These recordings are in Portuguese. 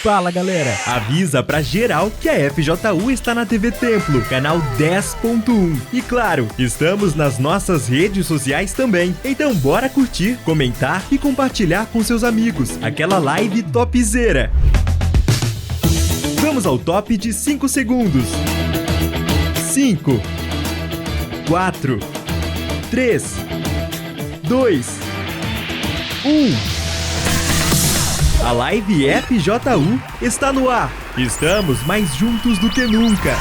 Fala galera, avisa pra geral que a FJU está na TV Templo, canal 10.1. E claro, estamos nas nossas redes sociais também. Então bora curtir, comentar e compartilhar com seus amigos aquela live topzera. Vamos ao top de 5 segundos. 5, 4, 3, 2, 1. A live FJU está no ar. Estamos mais juntos do que nunca.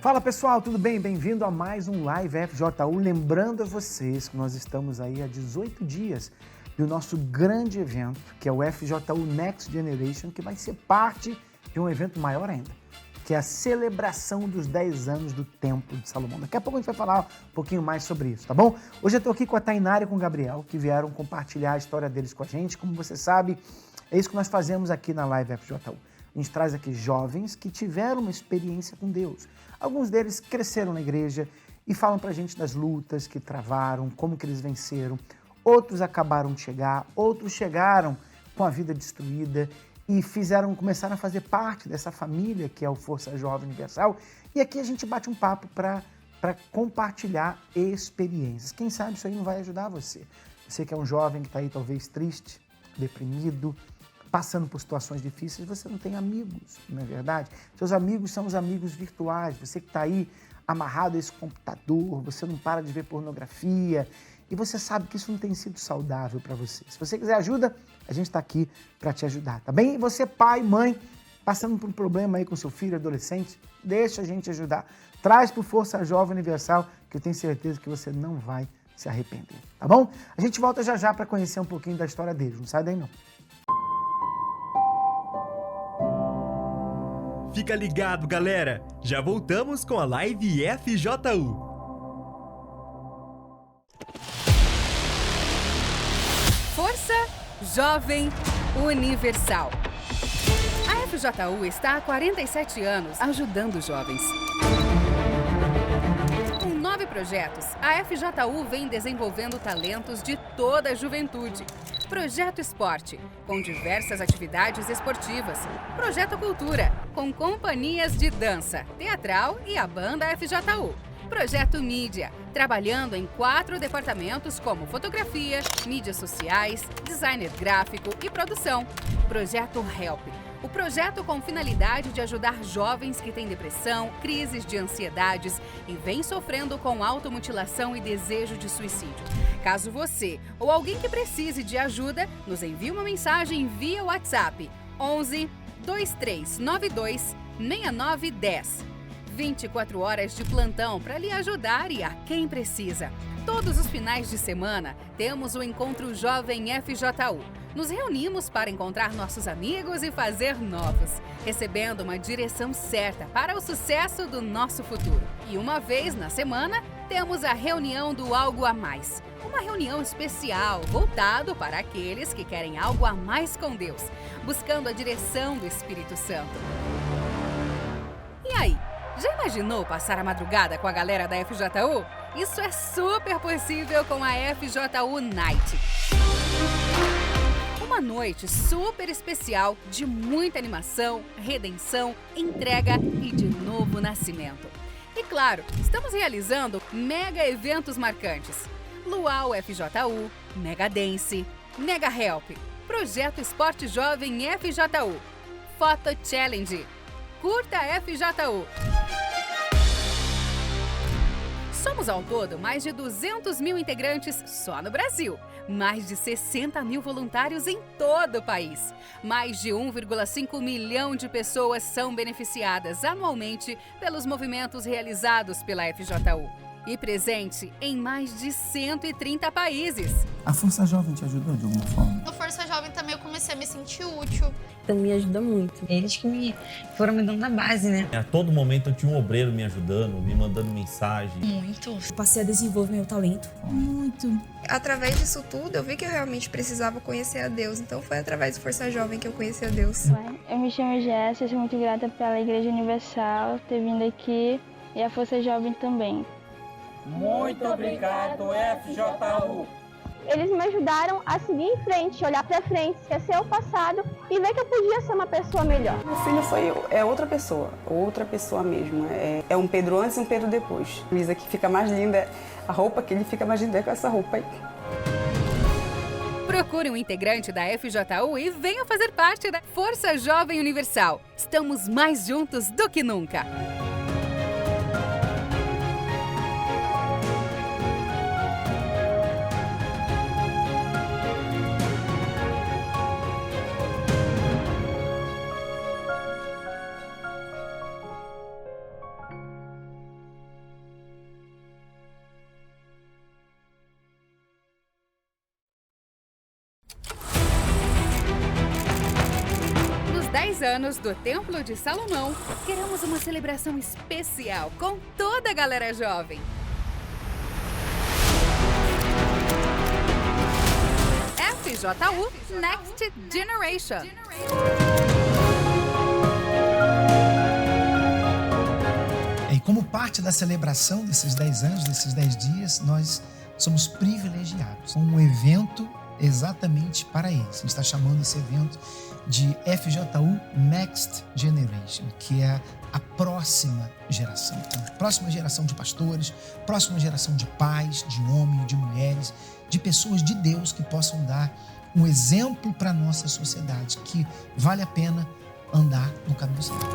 Fala pessoal, tudo bem? Bem-vindo a mais um Live FJU. Lembrando a vocês que nós estamos aí há 18 dias do nosso grande evento, que é o FJU Next Generation, que vai ser parte de um evento maior ainda, que é a celebração dos 10 anos do Templo de Salomão. Daqui a pouco a gente vai falar um pouquinho mais sobre isso, tá bom? Hoje eu estou aqui com a Tainara e com o Gabriel, que vieram compartilhar a história deles com a gente. Como você sabe, é isso que nós fazemos aqui na Live FJU. A gente traz aqui jovens que tiveram uma experiência com Deus. Alguns deles cresceram na igreja e falam pra gente das lutas que travaram, como que eles venceram. Outros acabaram de chegar, outros chegaram com a vida destruída e começaram a fazer parte dessa família que é o Força Jovem Universal. E aqui a gente bate um papo para compartilhar experiências. Quem sabe isso aí não vai ajudar você. Você que é um jovem que está aí talvez triste, deprimido, passando por situações difíceis, você não tem amigos, não é verdade? Seus amigos são os amigos virtuais. Você que está aí amarrado a esse computador, você não para de ver pornografia e você sabe que isso não tem sido saudável para você. Se você quiser ajuda, a gente está aqui para te ajudar, tá bem? E você, pai, mãe, passando por um problema aí com seu filho, adolescente, deixa a gente ajudar. Traz para o Força Jovem Universal, que eu tenho certeza que você não vai se arrepender, tá bom? A gente volta já já para conhecer um pouquinho da história deles. Não sai daí não. Fica ligado, galera! Já voltamos com a live FJU. Força Jovem Universal. A FJU está há 47 anos ajudando jovens. Com 9 projetos, a FJU vem desenvolvendo talentos de toda a juventude. Projeto Esporte, com diversas atividades esportivas. Projeto Cultura, com companhias de dança, teatral e a banda FJU. Projeto Mídia, trabalhando em 4 departamentos como fotografia, mídias sociais, designer gráfico e produção. Projeto Help, o projeto com finalidade de ajudar jovens que têm depressão, crises de ansiedades e vêm sofrendo com automutilação e desejo de suicídio. Caso você ou alguém que precise de ajuda, nos envie uma mensagem via WhatsApp 11 2392 6910. 24 horas de plantão para lhe ajudar e a quem precisa. Todos os finais de semana temos o Encontro Jovem FJU. Nos reunimos para encontrar nossos amigos e fazer novos, recebendo uma direção certa para o sucesso do nosso futuro. E uma vez na semana, temos a reunião do Algo a Mais. Uma reunião especial voltado para aqueles que querem algo a mais com Deus, buscando a direção do Espírito Santo. E aí? Já imaginou passar a madrugada com a galera da FJU? Isso é super possível com a FJU Night. Uma noite super especial de muita animação, redenção, entrega e de novo nascimento. E claro, estamos realizando mega eventos marcantes. Luau FJU, Mega Dance, Mega Help, Projeto Esporte Jovem FJU, Foto Challenge, Curta FJU. Somos ao todo mais de 200 mil integrantes só no Brasil, mais de 60 mil voluntários em todo o país. Mais de 1,5 milhão de pessoas são beneficiadas anualmente pelos movimentos realizados pela FJU. E presente em mais de 130 países. A Força Jovem te ajudou de alguma forma? No Força Jovem também eu comecei a me sentir útil. Então me ajuda muito. Eles que foram me dando a base, né? A todo momento eu tinha um obreiro me ajudando, me mandando mensagem. Muito. Passei a desenvolver meu talento. Muito. Através disso tudo, eu vi que eu realmente precisava conhecer a Deus. Então foi através do Força Jovem que eu conheci a Deus. Eu me chamo Jéssica, sou muito grata pela Igreja Universal ter vindo aqui e a Força Jovem também. Muito obrigado, FJU. Eles me ajudaram a seguir em frente, olhar para frente, esquecer o passado e ver que eu podia ser uma pessoa melhor. Meu filho é outra pessoa mesmo. É um Pedro antes e um Pedro depois. A camisa que fica mais linda, a roupa que ele fica mais linda é com essa roupa aí. Procure um integrante da FJU e venha fazer parte da Força Jovem Universal. Estamos mais juntos do que nunca. Nos 10 anos do Templo de Salomão, queremos uma celebração especial com toda a galera jovem. FJU Next Generation. E como parte da celebração desses 10 anos, desses 10 dias, nós somos privilegiados com um evento exatamente para isso. A gente está chamando esse evento de FJU Next Generation, que é a próxima geração. Então, próxima geração de pastores, próxima geração de pais, de homens, de mulheres, de pessoas de Deus que possam dar um exemplo para a nossa sociedade, que vale a pena andar no caminho certo.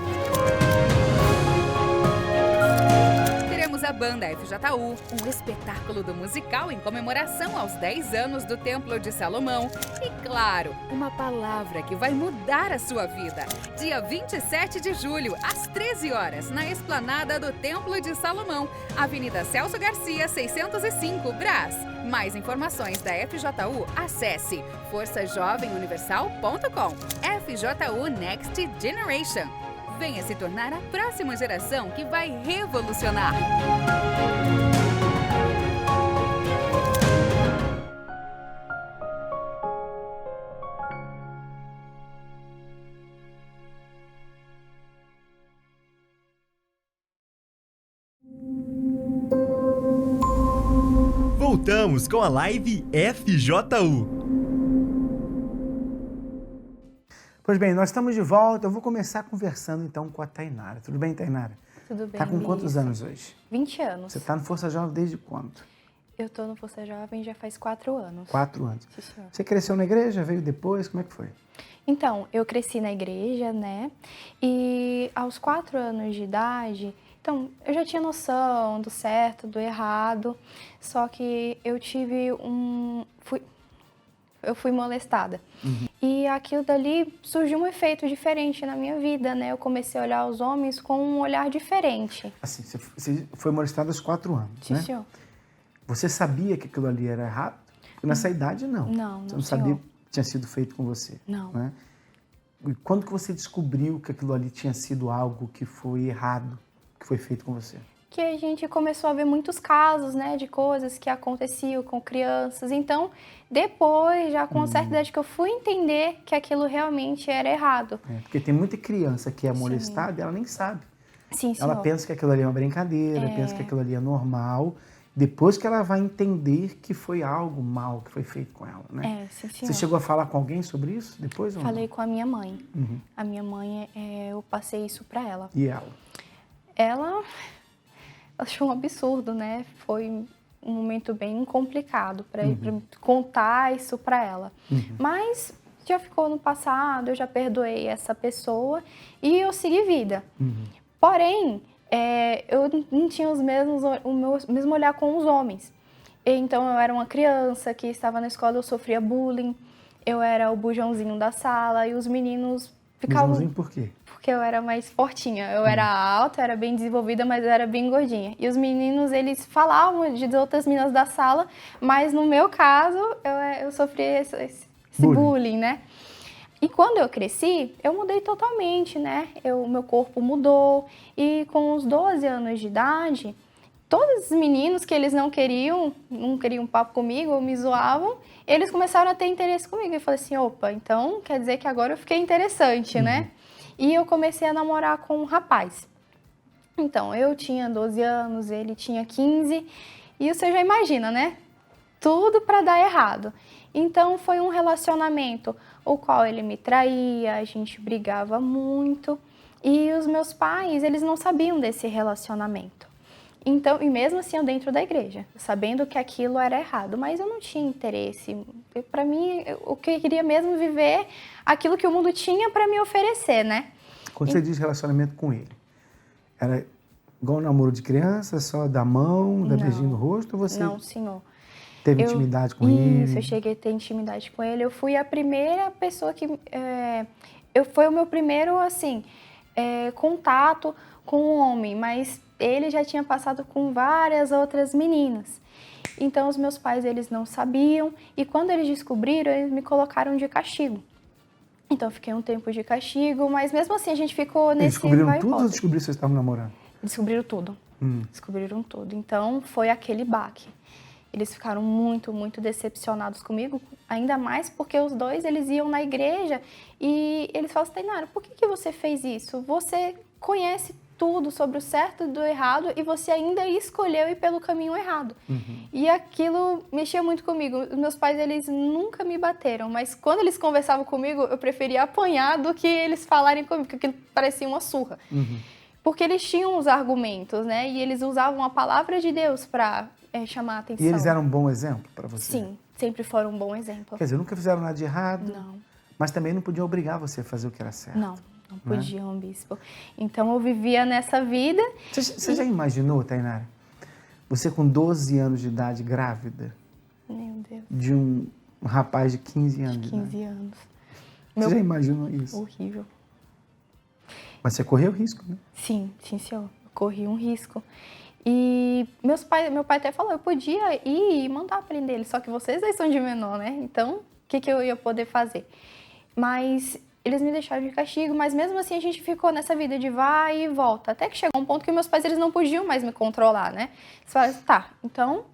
Teremos a banda FJU, um espetáculo do musical em comemoração aos 10 anos do Templo de Salomão e, claro, uma palavra que vai mudar a sua vida. Dia 27 de julho, às 13 horas, na esplanada do Templo de Salomão, Avenida Celso Garcia, 605, Brás. Mais informações da FJU, acesse forçajovemuniversal.com. FJU Next Generation. Venha se tornar a próxima geração que vai revolucionar. Voltamos com a live FJU. Pois bem, nós estamos de volta. Eu vou começar conversando então com a Tainara. Tudo bem, Tainara? Tudo bem. Tá com quantos anos hoje? 20 anos. Você está no Força Jovem desde quando? Eu estou no Força Jovem já faz 4 anos. 4 anos. Sim, senhor. Você cresceu na igreja? Veio depois? Como é que foi? Então, eu cresci na igreja, né? E aos 4 anos de idade, então, eu já tinha noção do certo, do errado, só que eu tive eu fui molestada. Uhum. E aquilo dali surgiu um efeito diferente na minha vida, né? Eu comecei a olhar os homens com um olhar diferente. Assim, você foi molestada aos 4 anos, Sim, né? senhor. Você sabia que aquilo ali era errado? Porque nessa idade, não. Não, você não sabia senhor. que tinha sido feito com você. Não. Né? E quando que você descobriu que aquilo ali tinha sido algo que foi errado, que foi feito com você? Que a gente começou a ver muitos casos, né, de coisas que aconteciam com crianças. Então, depois, já com certa idade, que eu fui entender que aquilo realmente era errado. Porque tem muita criança que é molestada e ela nem sabe. Sim, senhor. Ela pensa que aquilo ali é uma brincadeira, pensa que aquilo ali é normal. Depois que ela vai entender que foi algo mal que foi feito com ela, né? Sim, senhor. Você chegou a falar com alguém sobre isso depois ou não? Falei com a minha mãe. Uhum. A minha mãe, eu passei isso pra ela. E ela? Ela achou um absurdo, né? Foi um momento bem complicado para contar isso para ela. Uhum. Mas já ficou no passado, eu já perdoei essa pessoa e eu segui vida. Uhum. Porém, eu não tinha o mesmo olhar com os homens. Então, eu era uma criança que estava na escola, eu sofria bullying, eu era o bujãozinho da sala e os meninos ficavam... Bujãozinho por quê? Porque eu era mais fortinha. Eu era alta, era bem desenvolvida, mas eu era bem gordinha. E os meninos, eles falavam de outras meninas da sala, mas no meu caso, eu sofri esse bullying, né? E quando eu cresci, eu mudei totalmente, né? Meu corpo mudou. E com os 12 anos de idade, todos os meninos que eles não queriam papo comigo, ou me zoavam, eles começaram a ter interesse comigo. Eu falei assim, opa, então quer dizer que agora eu fiquei interessante, né? E eu comecei a namorar com um rapaz. Então, eu tinha 12 anos, ele tinha 15, E você já imagina, né? Tudo para dar errado. Então foi um relacionamento o qual ele me traía, a gente brigava muito e os meus pais, eles não sabiam desse relacionamento. Então, e mesmo assim eu dentro da igreja, sabendo que aquilo era errado, mas eu não tinha interesse. Para mim, o que eu queria mesmo viver aquilo que o mundo tinha para me oferecer, né? Quando você diz relacionamento com ele, era igual um namoro de criança, só da mão, da beijinho no rosto, ou você... Não, senhor. Teve intimidade com ele? Isso, eu cheguei a ter intimidade com ele. Eu fui a primeira pessoa que... foi o meu primeiro, assim, contato com um homem, mas ele já tinha passado com várias outras meninas. Então, os meus pais, eles não sabiam. E quando eles descobriram, eles me colocaram de castigo. Então, eu fiquei um tempo de castigo, mas mesmo assim, a gente ficou nesse... Eles descobriram tudo ou descobriram que vocês estavam namorando? Descobriram tudo. Descobriram tudo. Então, foi aquele baque. Eles ficaram muito, muito decepcionados comigo, ainda mais porque os dois, eles iam na igreja e eles falaram assim, Tainara, por que você fez isso? Você conhece tudo sobre o certo e do errado e você ainda escolheu ir pelo caminho errado. E aquilo mexia muito comigo. Os meus pais, eles nunca me bateram, mas quando eles conversavam comigo, eu preferia apanhar do que eles falarem comigo, porque aquilo parecia uma surra. Porque eles tinham os argumentos, né? E eles usavam a palavra de Deus para chamar a atenção. E eles eram um bom exemplo para você? Sim, sempre foram um bom exemplo. Quer dizer, nunca fizeram nada de errado? Não. Mas também não podiam obrigar você a fazer o que era certo? Não podiam, bispo. Então, eu vivia nessa vida. Você já imaginou, Tainara, você com 12 anos de idade, grávida? Meu Deus. De um rapaz de 15 anos. 15 anos. Você já imaginou isso? Horrível. Mas você correu risco, né? Sim, senhor. Eu corri um risco. E meu pai até falou, eu podia ir e mandar prender ele, só que vocês dois são de menor, né? Então, o que eu ia poder fazer? Mas eles me deixaram de castigo, mas mesmo assim a gente ficou nessa vida de vai e volta. Até que chegou um ponto que meus pais, eles não podiam mais me controlar, né? Eles falaram, tá, então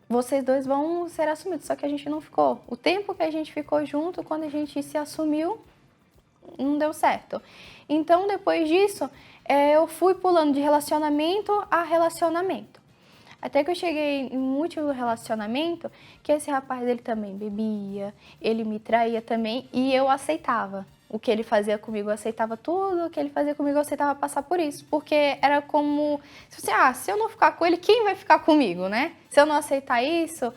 vocês dois vão ser assumidos, só que a gente não ficou. O tempo que a gente ficou junto, quando a gente se assumiu, não deu certo. Então, depois disso, eu fui pulando de relacionamento a relacionamento. Até que eu cheguei em um último relacionamento, que esse rapaz, ele também bebia, ele me traía também, e eu aceitava. O que ele fazia comigo, eu aceitava tudo, o que ele fazia comigo, eu aceitava passar por isso. Porque era como, se eu não ficar com ele, quem vai ficar comigo, né? Se eu não aceitar isso,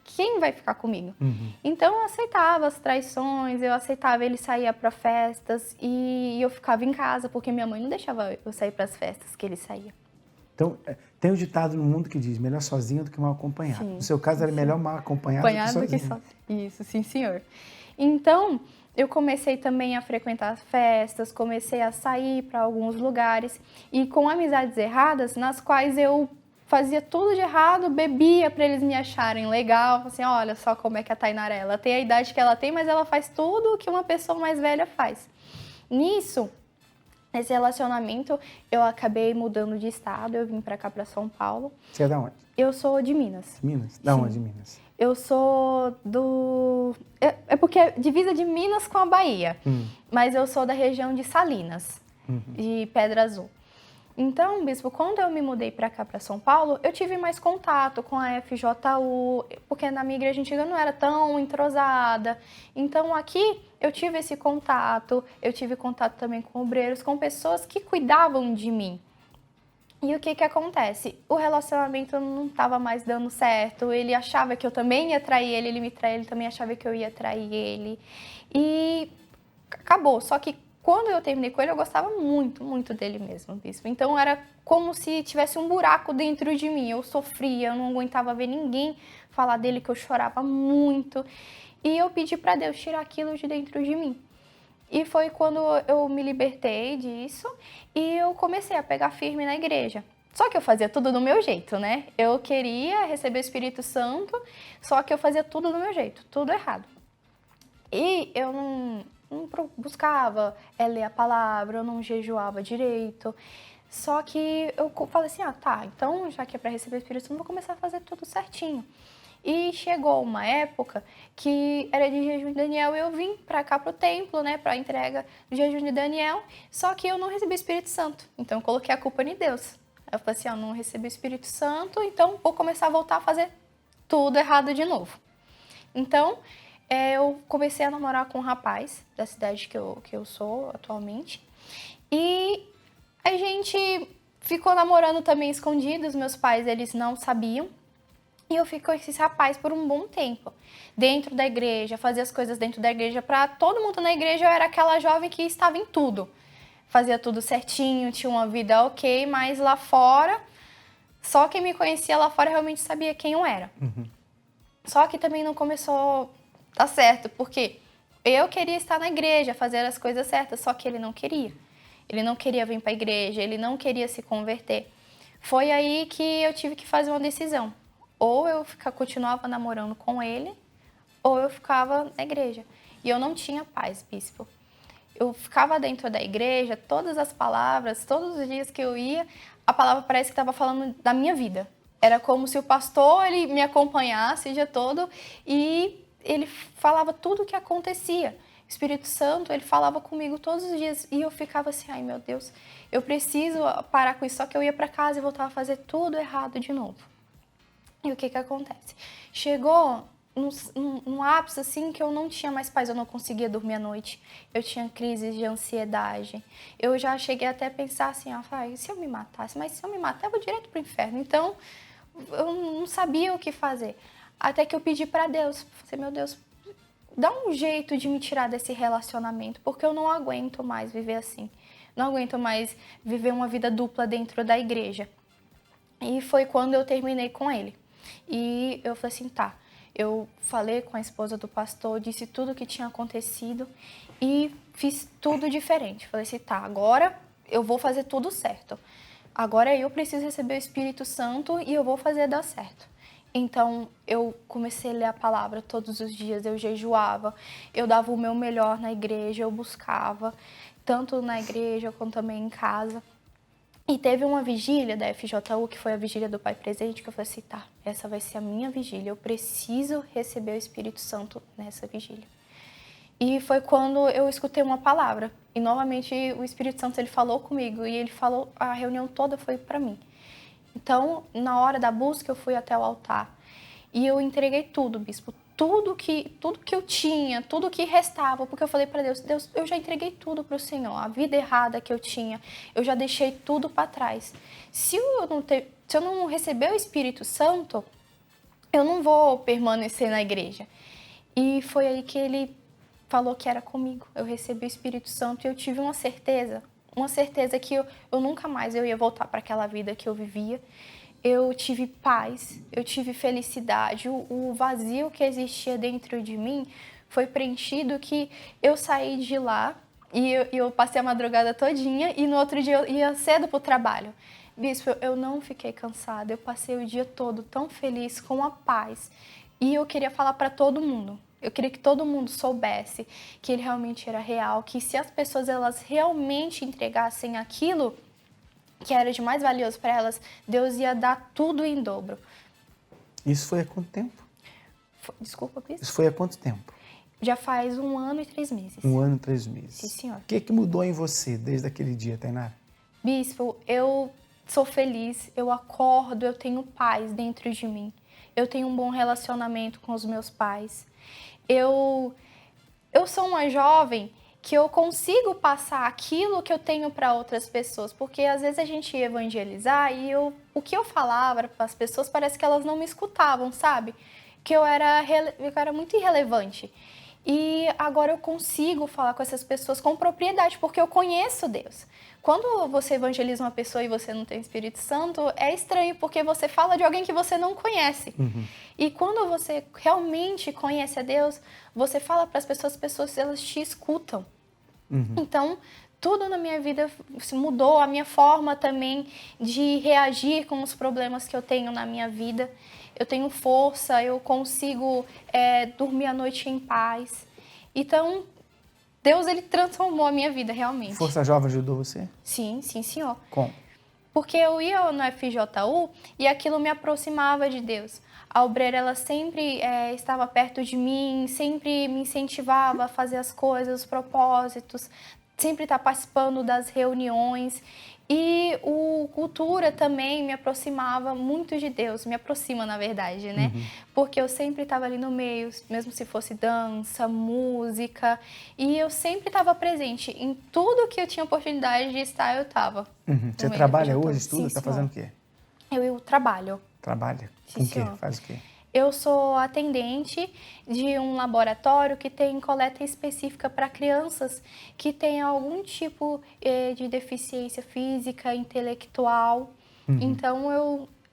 quem vai ficar comigo? Então, eu aceitava as traições, eu aceitava ele sair para festas e eu ficava em casa, porque minha mãe não deixava eu sair para as festas que ele saía. Então, tem um ditado no mundo que diz, melhor sozinho do que mal acompanhado. Sim, no seu caso, era melhor mal acompanhado do que sozinho. Isso, sim, senhor. Então, eu comecei também a frequentar as festas, comecei a sair para alguns lugares e com amizades erradas, nas quais eu fazia tudo de errado, bebia para eles me acharem legal, assim, olha só como é que a Tainara, ela tem a idade que ela tem, mas ela faz tudo o que uma pessoa mais velha faz. Nesse relacionamento, eu acabei mudando de estado, eu vim para cá, para São Paulo. Você é da onde? Eu sou de Minas. Minas? Da onde, Minas? Eu sou do... É porque é divisa de Minas com a Bahia, mas eu sou da região de Salinas, de Pedra Azul. Então, bispo, quando eu me mudei para cá, para São Paulo, eu tive mais contato com a FJU, porque na minha igreja antiga não era tão entrosada. Então, aqui eu tive esse contato, eu tive contato também com obreiros, com pessoas que cuidavam de mim. E o que acontece? O relacionamento não estava mais dando certo, ele achava que eu também ia trair ele, ele me traía, ele também achava que eu ia trair ele. E acabou, só que quando eu terminei com ele, eu gostava muito, muito dele mesmo, bispo. Então, era como se tivesse um buraco dentro de mim. Eu sofria, eu não aguentava ver ninguém falar dele, que eu chorava muito. E eu pedi para Deus tirar aquilo de dentro de mim. E foi quando eu me libertei disso e eu comecei a pegar firme na igreja. Só que eu fazia tudo do meu jeito, né? Eu queria receber o Espírito Santo, só que eu fazia tudo do meu jeito, tudo errado. E eu não buscava ler a palavra, eu não jejuava direito. Só que eu falei assim, então já que é para receber o Espírito Santo, vou começar a fazer tudo certinho. E chegou uma época que era de jejum de Daniel e eu vim para cá pro templo, né, para a entrega do jejum de Daniel, só que eu não recebi o Espírito Santo. Então eu coloquei a culpa em Deus. Eu falei assim, não recebi o Espírito Santo, então vou começar a voltar a fazer tudo errado de novo. Então, eu comecei a namorar com um rapaz da cidade que eu sou atualmente. E a gente ficou namorando também escondido, os meus pais, eles não sabiam. E eu fiquei com esse rapaz por um bom tempo, dentro da igreja, fazia as coisas dentro da igreja. Para todo mundo na igreja, eu era aquela jovem que estava em tudo. Fazia tudo certinho, tinha uma vida ok, mas lá fora, só quem me conhecia lá fora realmente sabia quem eu era. Só que também não começou a dar certo, porque eu queria estar na igreja, fazer as coisas certas, só que ele não queria. Ele não queria vir para a igreja, ele não queria se converter. Foi aí que eu tive que fazer uma decisão. Ou eu continuava namorando com ele, ou eu ficava na igreja. E eu não tinha paz, bispo. Eu ficava dentro da igreja, todas as palavras, todos os dias que eu ia, a palavra parece que estava falando da minha vida. Era como se o pastor ele me acompanhasse o dia todo e ele falava tudo o que acontecia. O Espírito Santo, ele falava comigo todos os dias e eu ficava assim, ai meu Deus, eu preciso parar com isso. Só que eu ia para casa e voltava a fazer tudo errado de novo. E o que acontece? Chegou num ápice assim que eu não tinha mais paz, eu não conseguia dormir à noite, eu tinha crises de ansiedade, eu já cheguei até a pensar assim, e se eu me matasse? Mas se eu me matar, eu vou direto pro inferno. Então, eu não sabia o que fazer. Até que eu pedi para Deus, falei, meu Deus, dá um jeito de me tirar desse relacionamento, porque eu não aguento mais viver assim. Não aguento mais viver uma vida dupla dentro da igreja. E foi quando eu terminei com ele. E eu falei assim, tá. Eu falei com a esposa do pastor, disse tudo o que tinha acontecido e fiz tudo diferente. Falei assim, tá, agora eu vou fazer tudo certo. Agora eu preciso receber o Espírito Santo e eu vou fazer dar certo. Então, eu comecei a ler a palavra todos os dias, eu jejuava, eu dava o meu melhor na igreja, eu buscava, tanto na igreja quanto também em casa. E teve uma vigília da FJU, que foi a vigília do Pai Presente, que eu falei assim, tá, essa vai ser a minha vigília, eu preciso receber o Espírito Santo nessa vigília. E foi quando eu escutei uma palavra, e novamente o Espírito Santo ele falou comigo, e ele falou, a reunião toda foi para mim. Então, na hora da busca, eu fui até o altar, e eu entreguei tudo, bispo, tudo que eu tinha, tudo que restava, porque eu falei para Deus, Deus, eu já entreguei tudo para o Senhor, a vida errada que eu tinha, eu já deixei tudo para trás. Se eu não receber o Espírito Santo, eu não vou permanecer na igreja. E foi aí que ele falou que era comigo. Eu recebi o Espírito Santo e eu tive uma certeza que eu nunca mais eu ia voltar para aquela vida que eu vivia. Eu tive paz, eu tive felicidade, o vazio que existia dentro de mim foi preenchido, que eu saí de lá e eu passei a madrugada todinha e no outro dia eu ia cedo para o trabalho. Bispo, eu não fiquei cansada, eu passei o dia todo tão feliz, com a paz. E eu queria falar para todo mundo, eu queria que todo mundo soubesse que ele realmente era real, que se as pessoas elas realmente entregassem aquilo que era de mais valioso para elas, Deus ia dar tudo em dobro. Isso foi há quanto tempo? Desculpa, bispo? Isso foi há quanto tempo? Já faz 1 ano e 3 meses. 1 ano e 3 meses. Sim, senhor. O que mudou em você desde aquele dia, Tainara? Bispo, eu sou feliz, eu acordo, eu tenho paz dentro de mim. Eu tenho um bom relacionamento com os meus pais. Eu sou uma jovem que eu consigo passar aquilo que eu tenho para outras pessoas, porque às vezes a gente ia evangelizar e o que eu falava para as pessoas parece que elas não me escutavam, sabe? Que eu era muito irrelevante. E agora eu consigo falar com essas pessoas com propriedade, porque eu conheço Deus. Quando você evangeliza uma pessoa e você não tem Espírito Santo, é estranho, porque você fala de alguém que você não conhece. E quando você realmente conhece a Deus, você fala para as pessoas elas te escutam. Então, tudo na minha vida mudou, a minha forma também de reagir com os problemas que eu tenho na minha vida. Eu tenho força, eu consigo dormir à noite em paz. Então, Deus ele transformou a minha vida realmente. Força Jovem ajudou você? Sim, senhor. Como? Porque eu ia no FJU e aquilo me aproximava de Deus. A obreira ela sempre estava perto de mim, sempre me incentivava a fazer as coisas, os propósitos, sempre estar participando das reuniões. E o cultura também me aproximava muito de Deus, me aproxima na verdade, né? Porque eu sempre estava ali no meio, mesmo se fosse dança, música, e eu sempre estava presente em tudo que eu tinha oportunidade de estar, eu estava. Você trabalha hoje, estuda, está fazendo o quê? Eu trabalho. Trabalha? Sim, Com o quê? senhor. Faz o quê? Eu sou atendente de um laboratório que tem coleta específica para crianças que têm algum tipo de deficiência física, intelectual. Então,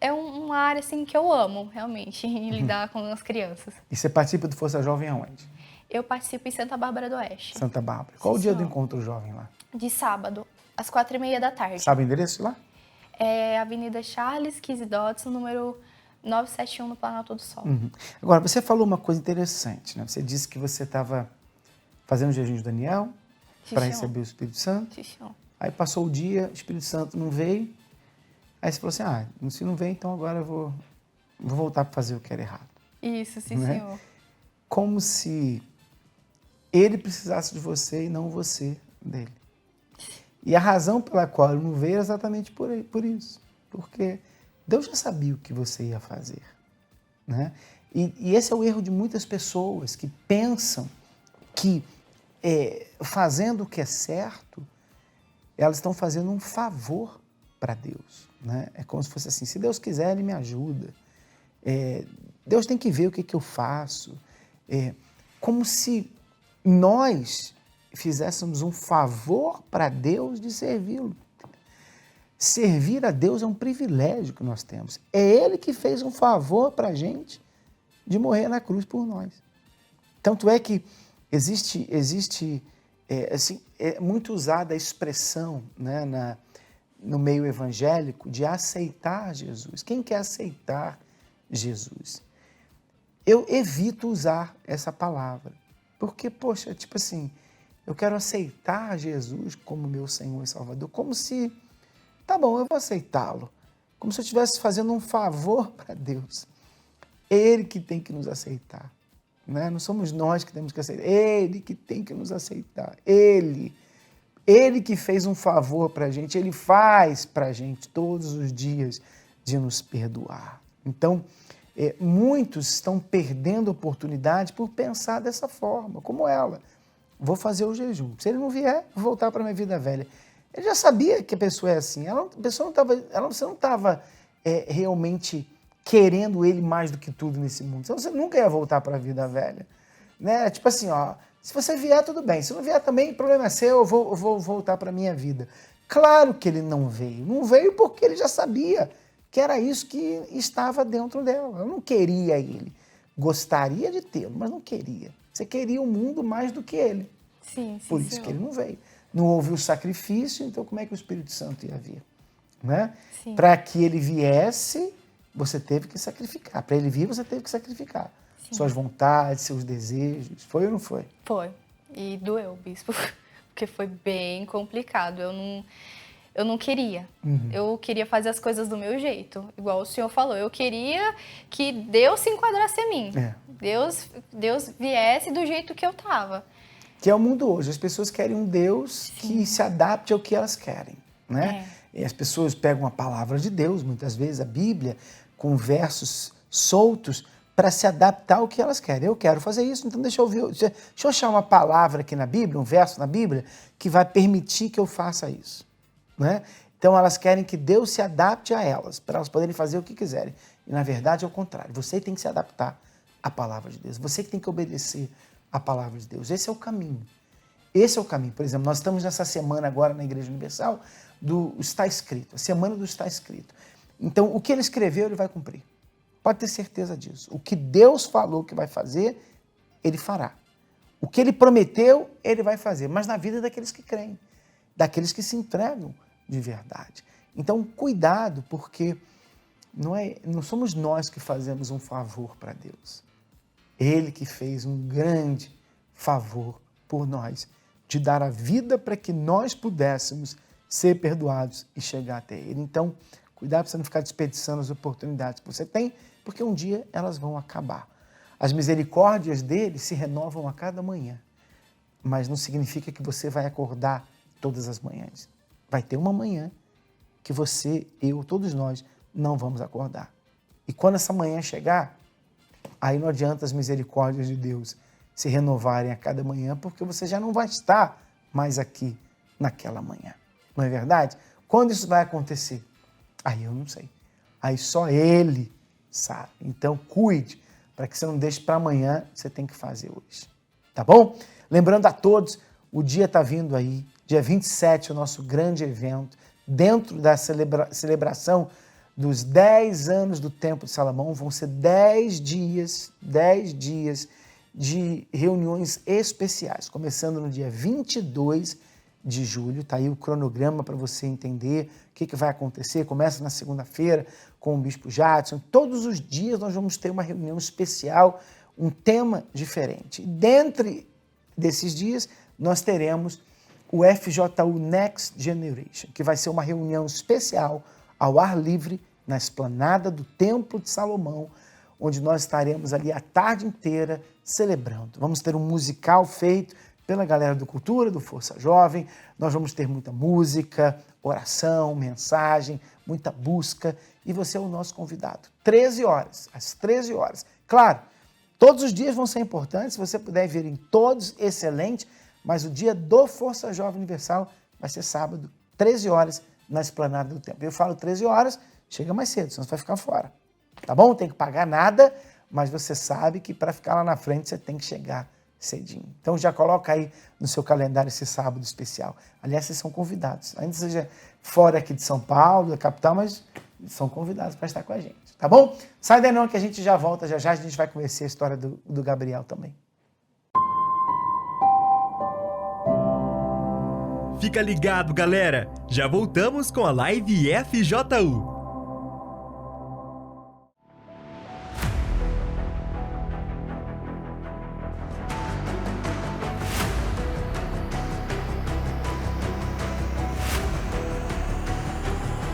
é uma área assim, que eu amo, realmente, lidar com as crianças. E você participa do Força Jovem aonde? Eu participo em Santa Bárbara do Oeste. Santa Bárbara. Qual o dia do encontro jovem lá? De sábado, às 4h30 da tarde. Sabe o endereço lá? É Avenida Charles Kizzy Dodson, número 971, no Planalto do Sol. Agora, você falou uma coisa interessante, né? Você disse que você estava fazendo o jejum de Daniel para receber o Espírito Santo. Aí passou o dia, o Espírito Santo não veio. Aí você falou assim, se não veio, então agora eu vou voltar para fazer o que era errado. Isso, sim, né? senhor. Como se ele precisasse de você e não você dele. E a razão pela qual ele não veio é exatamente por isso. Porque Deus já sabia o que você ia fazer, né? E esse é o erro de muitas pessoas que pensam que fazendo o que é certo, elas estão fazendo um favor para Deus, né? É como se fosse assim, se Deus quiser, Ele me ajuda. Deus tem que ver o que eu faço. Como se nós fizéssemos um favor para Deus de servi-lo. Servir a Deus é um privilégio que nós temos. É Ele que fez um favor para a gente de morrer na cruz por nós. Tanto é que existe muito usada a expressão, né, no meio evangélico de aceitar Jesus. Quem quer aceitar Jesus? Eu evito usar essa palavra, porque, poxa, tipo assim, eu quero aceitar Jesus como meu Senhor e Salvador, como se, tá bom, eu vou aceitá-lo, como se eu estivesse fazendo um favor para Deus. É Ele que tem que nos aceitar, né? Não somos nós que temos que aceitar, Ele que tem que nos aceitar, Ele que fez um favor para a gente, Ele faz para a gente todos os dias de nos perdoar. Então, muitos estão perdendo oportunidade por pensar dessa forma, como ela. Vou fazer o jejum. Se ele não vier, vou voltar para a minha vida velha. Ele já sabia que a pessoa é assim. Você não estava realmente querendo ele mais do que tudo nesse mundo. Senão você nunca ia voltar para a vida velha. Né? Tipo assim, se você vier, tudo bem. Se não vier também, o problema é seu, eu vou voltar para a minha vida. Claro que ele não veio. Não veio porque ele já sabia que era isso que estava dentro dela. Eu não queria ele. Gostaria de tê-lo, mas não queria. Você queria o mundo mais do que ele. Sim, Por isso que ele não veio. Não houve o sacrifício, então como é que o Espírito Santo ia vir? Né? Para que ele viesse, você teve que sacrificar. Para ele vir, você teve que sacrificar. Sim. Suas vontades, seus desejos. Foi ou não foi? Foi. E doeu, bispo. Porque foi bem complicado. Eu não queria. Eu queria fazer as coisas do meu jeito. Igual o senhor falou. Eu queria que Deus se enquadrasse em mim. Deus viesse do jeito que eu estava. Que é o mundo hoje. As pessoas querem um Deus que se adapte ao que elas querem, né? E as pessoas pegam a palavra de Deus, muitas vezes a Bíblia, com versos soltos, para se adaptar ao que elas querem. Eu quero fazer isso, então deixa eu achar uma palavra aqui na Bíblia, um verso na Bíblia, que vai permitir que eu faça isso. Né? Então elas querem que Deus se adapte a elas, para elas poderem fazer o que quiserem. E na verdade é o contrário. Você tem que se adaptar à palavra de Deus. Você que tem que obedecer à palavra de Deus. Esse é o caminho. Esse é o caminho. Por exemplo, nós estamos nessa semana agora na Igreja Universal do Está Escrito, a semana do Está Escrito. Então o que ele escreveu, ele vai cumprir. Pode ter certeza disso. O que Deus falou que vai fazer, ele fará. O que ele prometeu, ele vai fazer. Mas na vida daqueles que creem, daqueles que se entregam de verdade. Então, cuidado, porque não somos nós que fazemos um favor para Deus. Ele que fez um grande favor por nós, de dar a vida para que nós pudéssemos ser perdoados e chegar até Ele. Então, cuidado para você não ficar desperdiçando as oportunidades que você tem, porque um dia elas vão acabar. As misericórdias dele se renovam a cada manhã, mas não significa que você vai acordar todas as manhãs. Vai ter uma manhã que você, eu, todos nós não vamos acordar. E quando essa manhã chegar, aí não adianta as misericórdias de Deus se renovarem a cada manhã, porque você já não vai estar mais aqui naquela manhã. Não é verdade? Quando isso vai acontecer? Aí eu não sei. Aí só Ele sabe. Então cuide para que você não deixe para amanhã, você tem que fazer hoje. Tá bom? Lembrando a todos, o dia está vindo aí, dia 27, o nosso grande evento, dentro da celebração dos 10 anos do Templo de Salomão, vão ser 10 dias de reuniões especiais, começando no dia 22 de julho, tá aí o cronograma para você entender o que vai acontecer, começa na segunda-feira com o Bispo Jadson, todos os dias nós vamos ter uma reunião especial, um tema diferente. E dentre desses dias, nós teremos o FJU Next Generation, que vai ser uma reunião especial ao ar livre na esplanada do Templo de Salomão, onde nós estaremos ali a tarde inteira celebrando. Vamos ter um musical feito pela galera do Cultura, do Força Jovem, nós vamos ter muita música, oração, mensagem, muita busca, e você é o nosso convidado. 13 horas, às 13 horas. Claro, todos os dias vão ser importantes, se você puder vir em todos, excelente, mas o dia do Força Jovem Universal vai ser sábado, 13 horas, na esplanada do Templo. Eu falo 13 horas, chega mais cedo, senão você vai ficar fora. Tá bom? Não tem que pagar nada, mas você sabe que para ficar lá na frente você tem que chegar cedinho. Então já coloca aí no seu calendário esse sábado especial. Aliás, vocês são convidados. Ainda seja fora aqui de São Paulo, da capital, mas são convidados para estar com a gente. Tá bom? Sai daí não que a gente já volta, já a gente vai conhecer a história do Gabriel também. Fica ligado, galera! Já voltamos com a live FJU.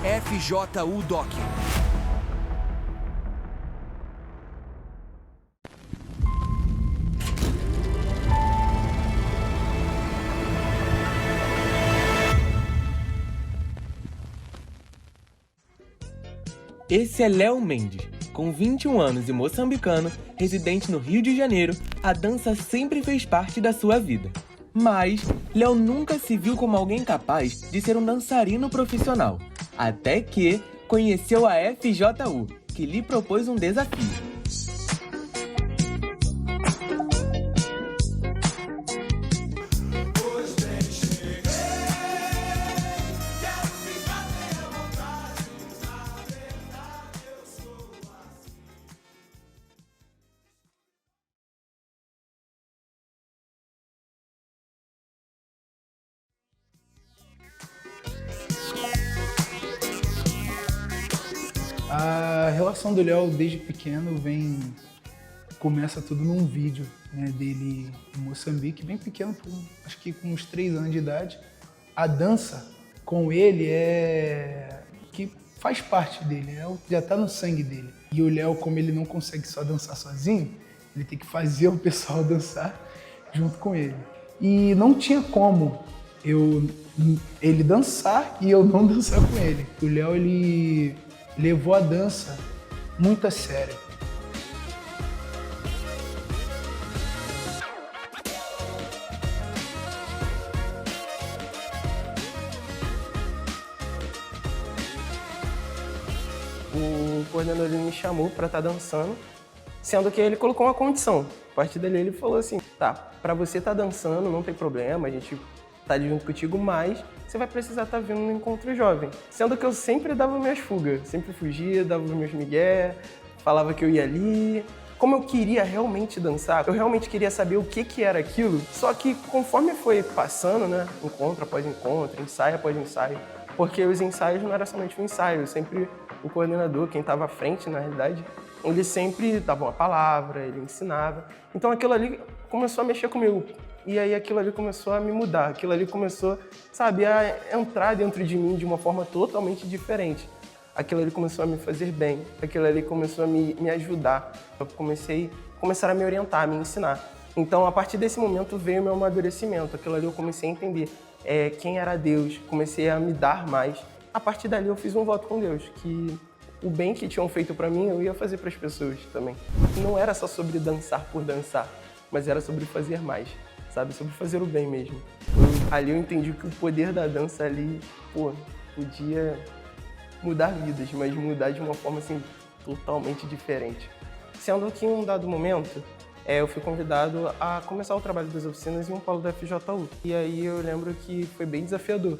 FJU Doc. Esse é Léo Mendes. Com 21 anos e moçambicano, residente no Rio de Janeiro, a dança sempre fez parte da sua vida. Mas Léo nunca se viu como alguém capaz de ser um dançarino profissional, até que conheceu a FJU, que lhe propôs um desafio. A relação do Léo desde pequeno começa tudo num vídeo, né, dele em Moçambique, bem pequeno, acho que com uns 3 anos de idade. A dança com ele que faz parte dele, já está no sangue dele. E o Léo, como ele não consegue só dançar sozinho, ele tem que fazer o pessoal dançar junto com ele. E não tinha como ele dançar e eu não dançar com ele. O Léo, ele levou a dança muito a sério. O coordenador me chamou para estar dançando, sendo que ele colocou uma condição. A partir dali ele falou assim, tá, para você estar dançando não tem problema, a gente tá junto contigo, mas você vai precisar estar vindo no encontro jovem. Sendo que eu sempre dava minhas fugas, sempre fugia, dava os meus migué, falava que eu ia ali. Como eu queria realmente dançar, eu realmente queria saber o que era aquilo, só que conforme foi passando, né, encontro após encontro, ensaio após ensaio, porque os ensaios não era somente um ensaio, sempre o coordenador, quem estava à frente, na realidade, ele sempre dava uma palavra, ele ensinava. Então aquilo ali começou a mexer comigo. E aí aquilo ali começou a me mudar, aquilo ali começou, sabe, a entrar dentro de mim de uma forma totalmente diferente. Aquilo ali começou a me fazer bem, aquilo ali começou a me ajudar. Começaram a me orientar, a me ensinar. Então, a partir desse momento veio o meu amadurecimento, aquilo ali eu comecei a entender quem era Deus, comecei a me dar mais A partir dali eu fiz um voto com Deus, que o bem que tinham feito pra mim, eu ia fazer pras pessoas também. Não era só sobre dançar por dançar, mas era sobre fazer mais, sabe? Sobre fazer o bem mesmo. Ali eu entendi que o poder da dança ali, pô, podia mudar vidas, mas mudar de uma forma, assim, totalmente diferente. Sendo que em um dado momento, eu fui convidado a começar o trabalho das oficinas em um polo da FJU. E aí eu lembro que foi bem desafiador.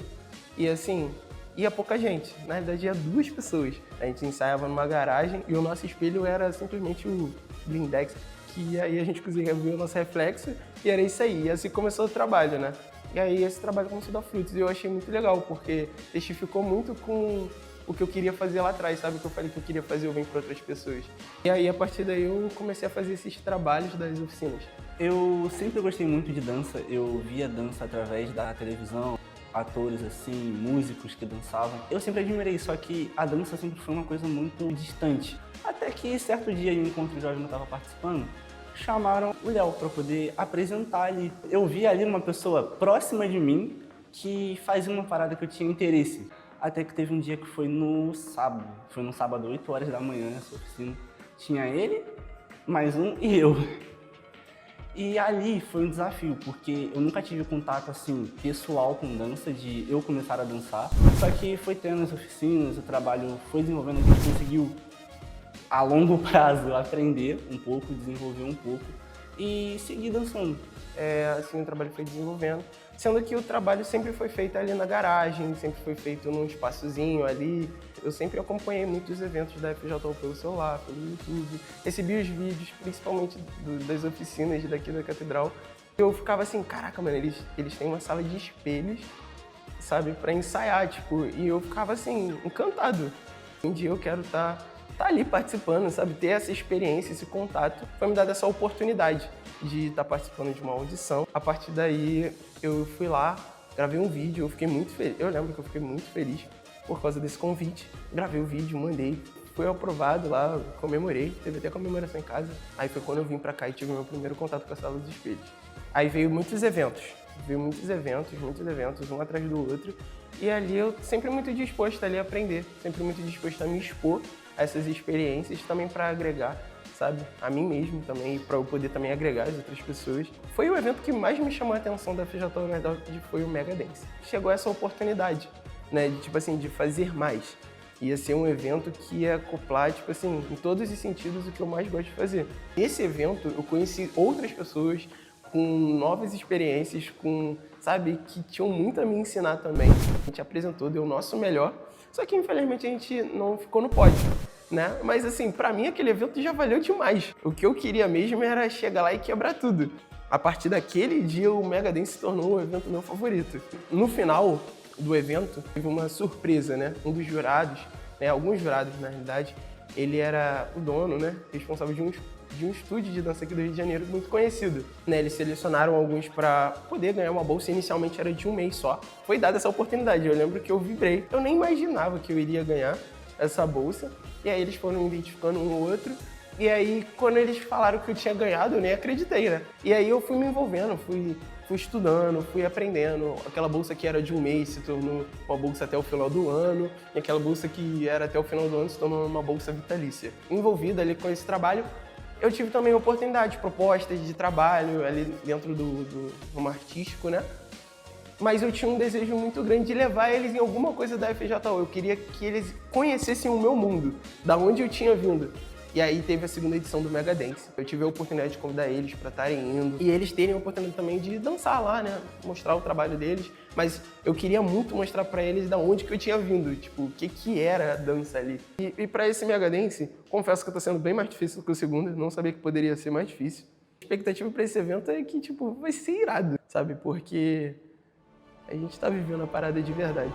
E assim, ia pouca gente, na verdade ia 2 pessoas. A gente ensaiava numa garagem e o nosso espelho era simplesmente o blindex, que aí a gente conseguia ver o nosso reflexo e era isso aí. E assim começou o trabalho, né? E aí esse trabalho começou a dar frutos e eu achei muito legal, porque testificou muito com o que eu queria fazer lá atrás, sabe? O que eu falei que eu queria fazer o bem para outras pessoas. E aí, a partir daí, eu comecei a fazer esses trabalhos das oficinas. Eu sempre gostei muito de dança, eu via dança através da televisão, atores assim, músicos que dançavam. Eu sempre admirei, só que a dança sempre foi uma coisa muito distante. Até que certo dia, em um encontro que o Jorge não estava participando, chamaram o Léo para poder apresentar ali. Eu vi ali uma pessoa próxima de mim que fazia uma parada que eu tinha interesse. Até que teve um dia que foi no sábado, 8 horas da manhã, nessa oficina. Tinha ele, mais um e eu. E ali foi um desafio, porque eu nunca tive contato assim, pessoal com dança, de eu começar a dançar. Só que foi tendo as oficinas, o trabalho foi desenvolvendo, a gente conseguiu, a longo prazo, aprender um pouco, desenvolver um pouco e seguir dançando. Assim, o trabalho foi desenvolvendo, sendo que o trabalho sempre foi feito ali na garagem, sempre foi feito num espaçozinho ali. Eu sempre acompanhei muitos eventos da FJU pelo celular, pelo YouTube, recebi os vídeos, principalmente das oficinas daqui da Catedral. Eu ficava assim, caraca, mano, eles têm uma sala de espelhos, sabe, pra ensaiar, tipo, e eu ficava assim, encantado. Um dia eu quero estar ali participando, sabe, ter essa experiência, esse contato. Foi me dada essa oportunidade de estar participando de uma audição. A partir daí, eu fui lá, gravei um vídeo, eu fiquei muito feliz. Eu lembro que eu fiquei muito feliz por causa desse convite. Gravei o vídeo, mandei, foi aprovado lá, comemorei, teve até comemoração em casa. Aí foi quando eu vim pra cá e tive meu primeiro contato com a Sala dos Espelhos. Aí veio muitos eventos, um atrás do outro. E ali eu sempre muito disposto ali a aprender, sempre muito disposto a me expor a essas experiências também para agregar, sabe, a mim mesmo também, para eu poder também agregar as outras pessoas. Foi o evento que mais me chamou a atenção da FJU, na verdade, foi o Mega Dance. Chegou essa oportunidade, né, de tipo assim, de fazer mais. Ia ser um evento que ia acoplar, tipo assim, em todos os sentidos o que eu mais gosto de fazer. Nesse evento eu conheci outras pessoas com novas experiências, sabe, que tinham muito a me ensinar também. A gente apresentou, deu o nosso melhor, só que infelizmente a gente não ficou no pódio, né? Mas assim, pra mim aquele evento já valeu demais. O que eu queria mesmo era chegar lá e quebrar tudo. A partir daquele dia o Mega Dance se tornou o evento meu favorito. No final do evento, teve uma surpresa, né? Um dos jurados, né? Alguns jurados na realidade, ele era o dono, né? Responsável de um estúdio de dança aqui do Rio de Janeiro muito conhecido. Né, eles selecionaram alguns para poder ganhar uma bolsa, inicialmente era de um mês só. Foi dada essa oportunidade, eu lembro que eu vibrei. Eu nem imaginava que eu iria ganhar essa bolsa, e aí eles foram identificando um ou outro, e aí quando eles falaram que eu tinha ganhado, eu nem acreditei, né? E aí eu fui me envolvendo, fui estudando, fui aprendendo. Aquela bolsa que era de um mês se tornou uma bolsa até o final do ano, e aquela bolsa que era até o final do ano se tornou uma bolsa vitalícia. Envolvida ali com esse trabalho, eu tive também oportunidades, propostas de trabalho ali dentro do ramo artístico, né? Mas eu tinha um desejo muito grande de levar eles em alguma coisa da FJU. Eu queria que eles conhecessem o meu mundo, da onde eu tinha vindo. E aí teve a segunda edição do Mega Dance. Eu tive a oportunidade de convidar eles para estarem indo. E eles terem a oportunidade também de dançar lá, né? Mostrar o trabalho deles. Mas eu queria muito mostrar para eles da onde que eu tinha vindo. Tipo, o que era a dança ali. E para esse Mega Dance, confesso que tá sendo bem mais difícil do que o segundo. Não sabia que poderia ser mais difícil. A expectativa para esse evento é que, tipo, vai ser irado, sabe? Porque a gente tá vivendo a parada de verdade.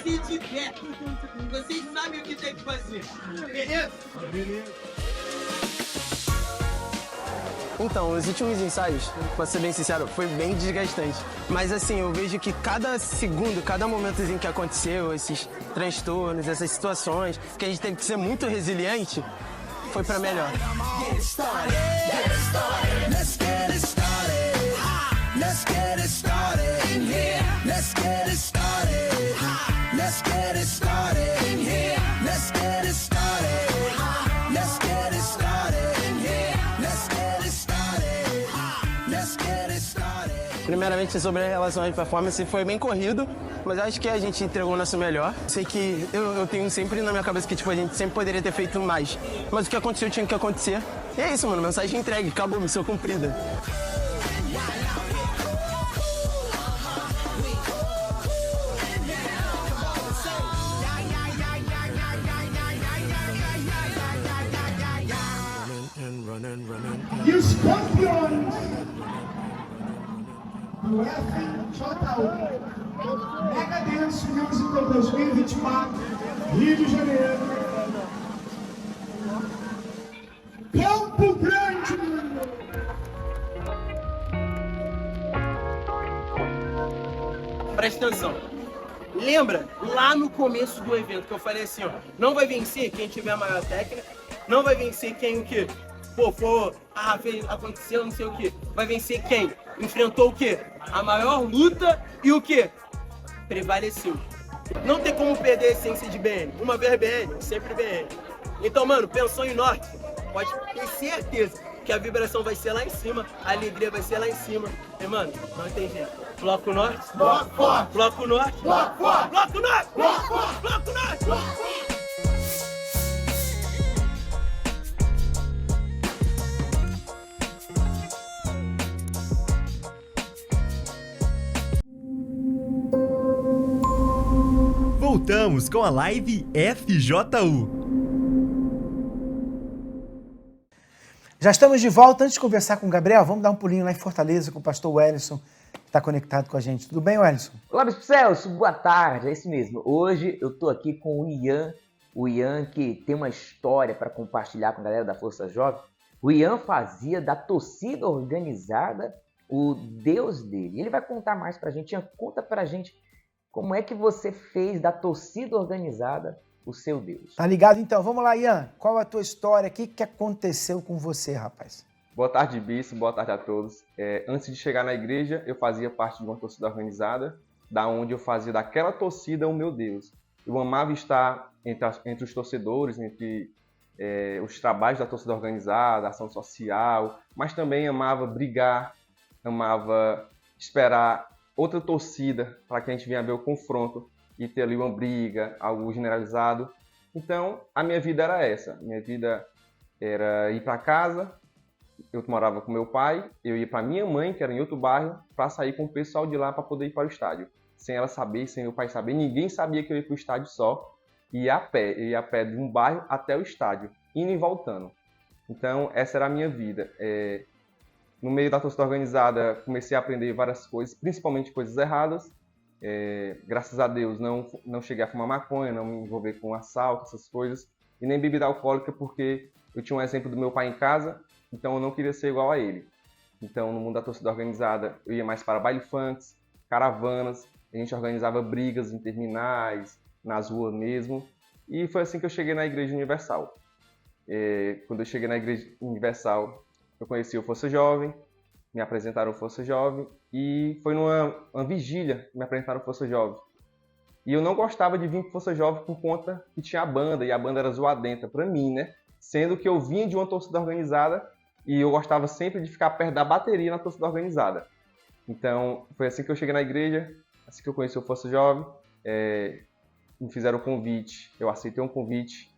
Se tiver, vocês sabem o que tem que fazer. Beleza? Beleza. Então, os últimos ensaios, pra ser bem sincero, foi bem desgastante. Mas assim, eu vejo que cada segundo, cada momentozinho que aconteceu, esses transtornos, essas situações, que a gente teve que ser muito resiliente, foi pra melhor. Primeiramente, sobre a relação de performance, foi bem corrido, mas acho que a gente entregou o nosso melhor. Sei que eu tenho sempre na minha cabeça que tipo, a gente sempre poderia ter feito mais, mas o que aconteceu tinha que acontecer. E é isso, mano, mensagem entregue, acabou, missão cumprida. E os campeões do FJU Mega Dance Musical 2024, Rio de Janeiro, Campo Grande. Presta atenção. Lembra lá no começo do evento que eu falei assim, ó, não vai vencer quem tiver a maior técnica, não vai vencer quem o quê? Aconteceu não sei o quê. Vai vencer quem? Enfrentou o quê? A maior luta e o quê? Prevaleceu. Não tem como perder a essência de BN. Uma vez BN, sempre BN. Então, mano, pensou em norte, pode ter certeza que a vibração vai ser lá em cima, a alegria vai ser lá em cima. E, mano, não tem jeito. Bloco norte, bloco forte. Bloco norte, bloco forte. Bloco norte, bloco forte. Bloco norte, bloco forte. Voltamos com a live FJU. Já estamos de volta. Antes de conversar com o Gabriel, vamos dar um pulinho lá em Fortaleza com o pastor Wellison, que está conectado com a gente. Tudo bem, Wellison? Olá, Bispo Celso. Boa tarde. É isso mesmo. Hoje eu estou aqui com o Ian que tem uma história para compartilhar com a galera da Força Jovem. O Ian fazia da torcida organizada o Deus dele. Ele vai contar mais para a gente. Ian, conta para a gente como é que você fez da torcida organizada o seu Deus. Tá ligado então? Vamos lá, Ian. Qual a tua história? O que aconteceu com você, rapaz? Boa tarde, Bispo. Boa tarde a todos. Antes de chegar na igreja, eu fazia parte de uma torcida organizada, da onde eu fazia daquela torcida o meu Deus. Eu amava estar entre os torcedores, entre os trabalhos da torcida organizada, ação social, mas também amava brigar, amava esperar outra torcida para que a gente venha ver o confronto e ter ali uma briga, algo generalizado. Então, a minha vida era essa. Minha vida era ir para casa, eu morava com meu pai, eu ia para minha mãe, que era em outro bairro, para sair com o pessoal de lá para poder ir para o estádio. Sem ela saber, sem meu pai saber, ninguém sabia que eu ia para o estádio só. E ia a pé, eu ia a pé de um bairro até o estádio, indo e voltando. Então, essa era a minha vida. No meio da torcida organizada, comecei a aprender várias coisas, principalmente coisas erradas. Graças a Deus, não cheguei a fumar maconha, não me envolver com assalto, essas coisas. E nem bebida alcoólica, porque eu tinha um exemplo do meu pai em casa, então eu não queria ser igual a ele. Então, no mundo da torcida organizada, eu ia mais para baile funks, caravanas, a gente organizava brigas em terminais, nas ruas mesmo. E foi assim que eu cheguei na Igreja Universal. Quando eu cheguei na Igreja Universal, eu conheci o Força Jovem, me apresentaram o Força Jovem e foi numa vigília que me apresentaram o Força Jovem. E eu não gostava de vir para o Força Jovem por conta que tinha a banda, e a banda era zoadenta para mim, né? Sendo que eu vinha de uma torcida organizada e eu gostava sempre de ficar perto da bateria na torcida organizada. Então, foi assim que eu cheguei na igreja, assim que eu conheci o Força Jovem, me fizeram o convite, eu aceitei um convite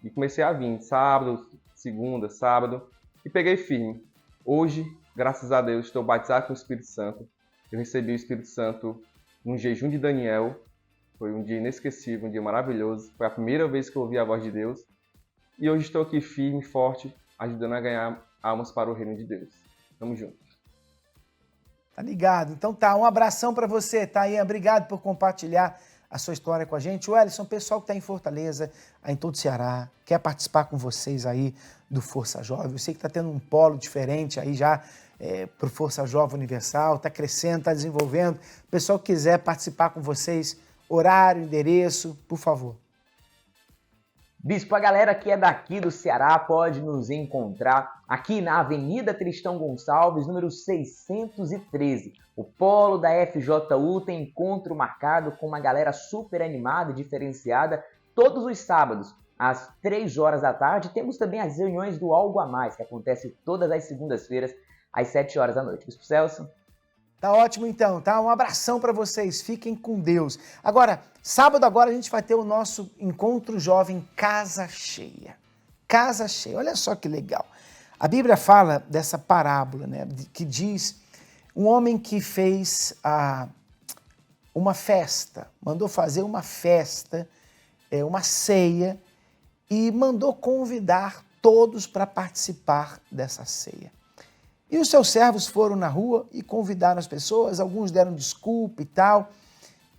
e comecei a vir sábado, segunda, sábado, e peguei firme. Hoje, graças a Deus, estou batizado com o Espírito Santo. Eu recebi o Espírito Santo num jejum de Daniel. Foi um dia inesquecível, um dia maravilhoso. Foi a primeira vez que eu ouvi a voz de Deus. E hoje estou aqui firme, forte, ajudando a ganhar almas para o reino de Deus. Tamo junto. Tá ligado? Então tá, um abração para você, tá, Ian? Obrigado por compartilhar a sua história com a gente. Wellington, o pessoal que está em Fortaleza, em todo o Ceará, quer participar com vocês aí do Força Jovem. Eu sei que está tendo um polo diferente aí já para o Força Jovem Universal, está crescendo, está desenvolvendo. O pessoal que quiser participar com vocês, horário, endereço, por favor. Bispo, a galera que é daqui do Ceará pode nos encontrar aqui na Avenida Tristão Gonçalves, número 613. O polo da FJU tem encontro marcado com uma galera super animada e diferenciada todos os sábados, às 3 horas da tarde. Temos também as reuniões do Algo a Mais, que acontece todas as segundas-feiras, às 7 horas da noite. Bispo Celso? Tá ótimo então, tá? Um abração para vocês, fiquem com Deus. Agora, sábado agora a gente vai ter o nosso Encontro Jovem Casa Cheia. Casa Cheia, olha só que legal. A Bíblia fala dessa parábola, né? Que diz um homem que fez uma festa, mandou fazer uma festa, uma ceia, e mandou convidar todos para participar dessa ceia. E os seus servos foram na rua e convidaram as pessoas, alguns deram desculpa e tal,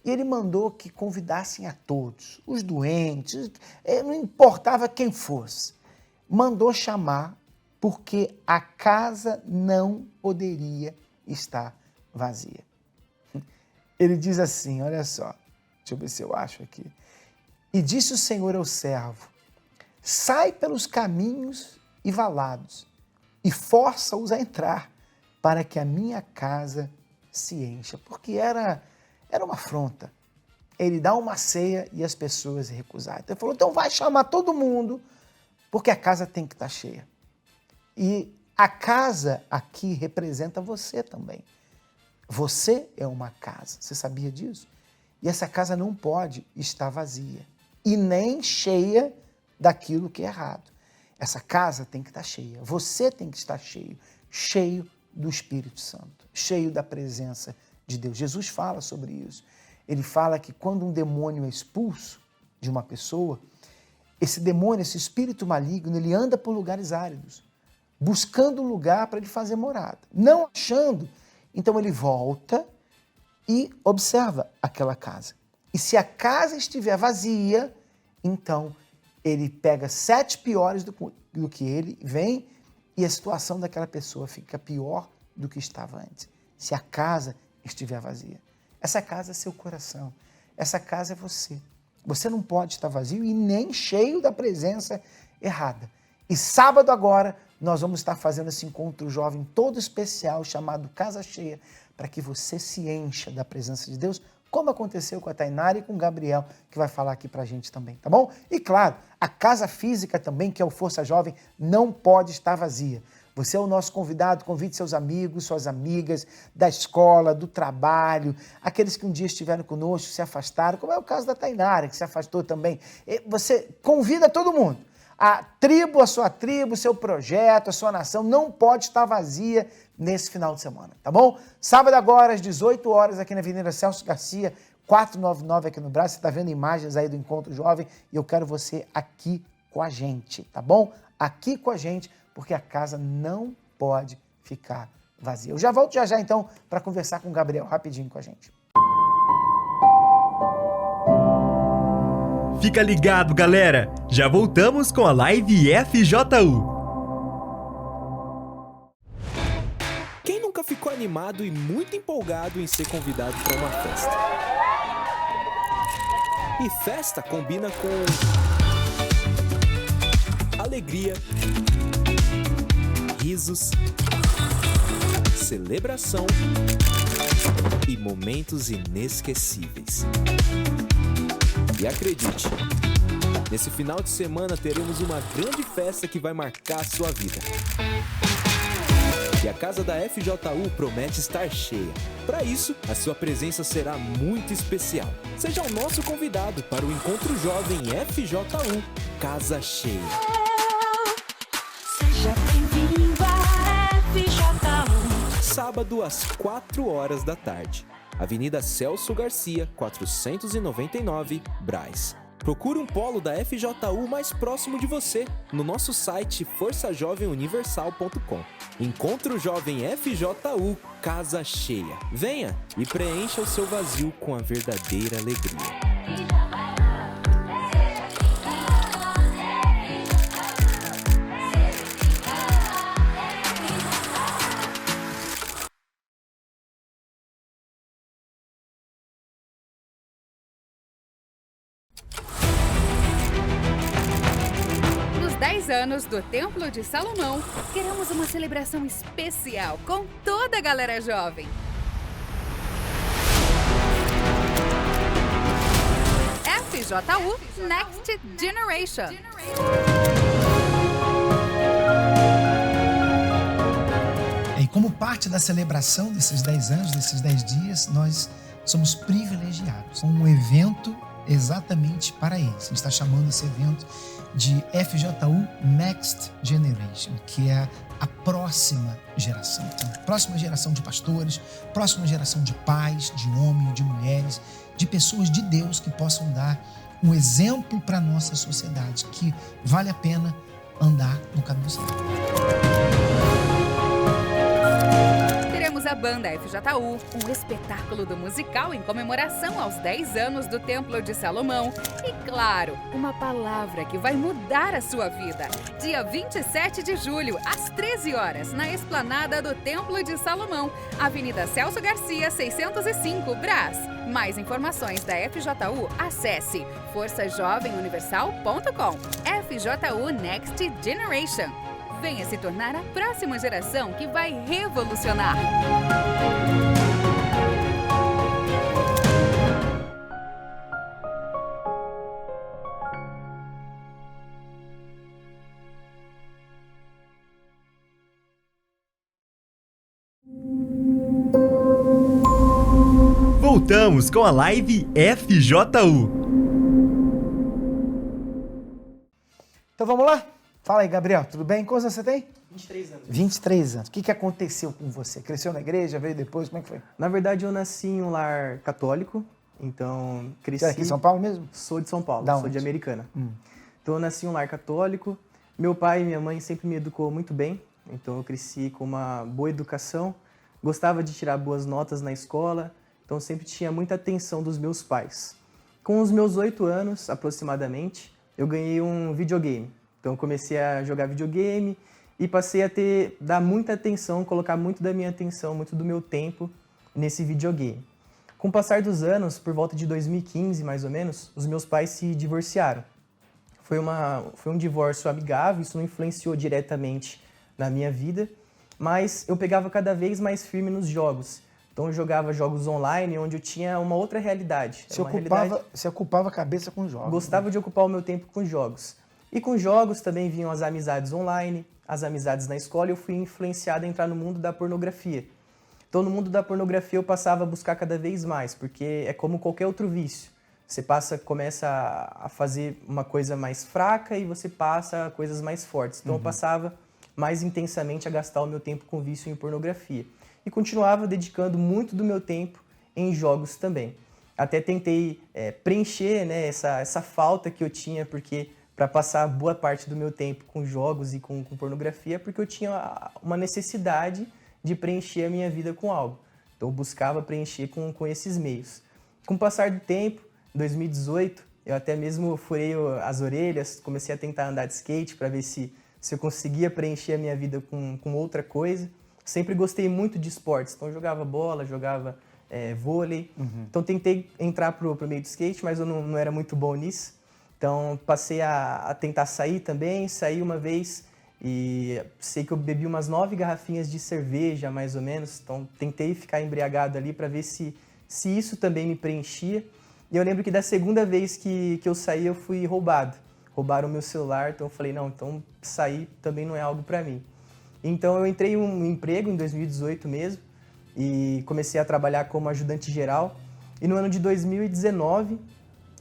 e ele mandou que convidassem a todos, os doentes, não importava quem fosse, mandou chamar, porque a casa não poderia estar vazia. Ele diz assim, olha só, deixa eu ver se eu acho aqui. E disse o Senhor ao servo, sai pelos caminhos e valados, e força-os a entrar, para que a minha casa se encha. Porque era uma afronta. Ele dá uma ceia e as pessoas recusaram. Então ele falou, então vai chamar todo mundo, porque a casa tem que estar cheia. E a casa aqui representa você também. Você é uma casa, você sabia disso? E essa casa não pode estar vazia, e nem cheia daquilo que é errado. Essa casa tem que estar cheia, você tem que estar cheio, cheio do Espírito Santo, cheio da presença de Deus. Jesus fala sobre isso. Ele fala que quando um demônio é expulso de uma pessoa, esse demônio, esse espírito maligno, ele anda por lugares áridos, buscando um lugar para ele fazer morada. Não achando, então ele volta e observa aquela casa. E se a casa estiver vazia, então ele pega 7 piores do que ele, vem e a situação daquela pessoa fica pior do que estava antes. Se a casa estiver vazia. Essa casa é seu coração. Essa casa é você. Você não pode estar vazio e nem cheio da presença errada. E sábado agora nós vamos estar fazendo esse encontro jovem todo especial chamado Casa Cheia, para que você se encha da presença de Deus, como aconteceu com a Tainara e com o Gabriel, que vai falar aqui pra gente também, tá bom? E claro, a casa física também, que é o Força Jovem, não pode estar vazia. Você é o nosso convidado, convide seus amigos, suas amigas da escola, do trabalho, aqueles que um dia estiveram conosco, se afastaram, como é o caso da Tainara, que se afastou também. Você convida todo mundo. A tribo, a sua tribo, seu projeto, a sua nação não pode estar vazia nesse final de semana, tá bom? Sábado agora, às 18 horas, aqui na Avenida Celso Garcia, 499 aqui no Brás. Você está vendo imagens aí do Encontro Jovem e eu quero você aqui com a gente, tá bom? Aqui com a gente, porque a casa não pode ficar vazia. Eu já volto já então para conversar com o Gabriel rapidinho com a gente. Fica ligado, galera! Já voltamos com a Live FJU. Quem nunca ficou animado e muito empolgado em ser convidado para uma festa? E festa combina com alegria, risos, celebração e momentos inesquecíveis. E acredite, nesse final de semana teremos uma grande festa que vai marcar a sua vida. E a casa da FJU promete estar cheia. Para isso, a sua presença será muito especial. Seja o nosso convidado para o Encontro Jovem FJU Casa Cheia. Seja bem-vindo à FJU. Sábado às 4 horas da tarde. Avenida Celso Garcia, 499, Brás. Procure um polo da FJU mais próximo de você no nosso site forçajovemuniversal.com. Encontro Jovem FJU Casa Cheia. Venha e preencha o seu vazio com a verdadeira alegria. Nos 10 anos do Templo de Salomão, queremos uma celebração especial com toda a galera jovem. FJU Next Generation. E como parte da celebração desses 10 anos, desses 10 dias, nós somos privilegiados com um evento exatamente para isso. A gente está chamando esse evento de FJU Next Generation, que é a próxima geração. Então, próxima geração de pastores, próxima geração de pais, de homens, de mulheres, de pessoas de Deus que possam dar um exemplo para a nossa sociedade, que vale a pena andar no caminho certo. Teremos a banda FJU, um espetáculo do musical em comemoração aos 10 anos do Templo de Salomão e, claro, uma palavra que vai mudar a sua vida. Dia 27 de julho, às 13 horas, na esplanada do Templo de Salomão, Avenida Celso Garcia, 605, Brás. Mais informações da FJU, acesse forçajovemuniversal.com. FJU Next Generation. Venha se tornar a próxima geração que vai revolucionar. Voltamos com a live FJU. Então vamos lá? Fala aí, Gabriel, tudo bem? Quantos anos você tem? 23 anos. 23 anos. O que aconteceu com você? Cresceu na igreja, veio depois, como é que foi? Na verdade, eu nasci em um lar católico, então cresci... Você é aqui em São Paulo mesmo? Sou de São Paulo, Da sou onde? de Americana. Então eu nasci em um lar católico, meu pai e minha mãe sempre me educou muito bem, então eu cresci com uma boa educação, gostava de tirar boas notas na escola, então sempre tinha muita atenção dos meus pais. Com os meus 8 anos, aproximadamente, eu ganhei um videogame. Então eu comecei a jogar videogame e passei a dar muita atenção, colocar muito da minha atenção, muito do meu tempo nesse videogame. Com o passar dos anos, por volta de 2015 mais ou menos, os meus pais se divorciaram. Foi um divórcio amigável, isso não influenciou diretamente na minha vida, mas eu pegava cada vez mais firme nos jogos. Então eu jogava jogos online onde eu tinha uma outra realidade. Você ocupava a cabeça com jogos. Gostava de ocupar o meu tempo com jogos. E com jogos também vinham as amizades online, as amizades na escola, e eu fui influenciado a entrar no mundo da pornografia. Então no mundo da pornografia eu passava a buscar cada vez mais, porque é como qualquer outro vício. Você começa a fazer uma coisa mais fraca e você passa a coisas mais fortes. Então eu passava mais intensamente a gastar o meu tempo com vício em pornografia. E continuava dedicando muito do meu tempo em jogos também. Até tentei preencher, né, essa falta que eu tinha, porque para passar boa parte do meu tempo com jogos e com pornografia, porque eu tinha uma necessidade de preencher a minha vida com algo. Então eu buscava preencher com esses meios. Com o passar do tempo, em 2018, eu até mesmo furei as orelhas, comecei a tentar andar de skate para ver se eu conseguia preencher a minha vida com outra coisa. Sempre gostei muito de esportes, então eu jogava bola, jogava vôlei. Então tentei entrar pro meio do skate, mas eu não era muito bom nisso. Então passei a tentar sair também, saí uma vez e sei que eu bebi umas 9 garrafinhas de cerveja, mais ou menos. Então tentei ficar embriagado ali para ver se isso também me preenchia. E eu lembro que da segunda vez que eu saí eu fui roubado. Roubaram o meu celular, então eu falei, não, então sair também não é algo para mim. Então eu entrei em um emprego em 2018 mesmo e comecei a trabalhar como ajudante geral. E no ano de 2019...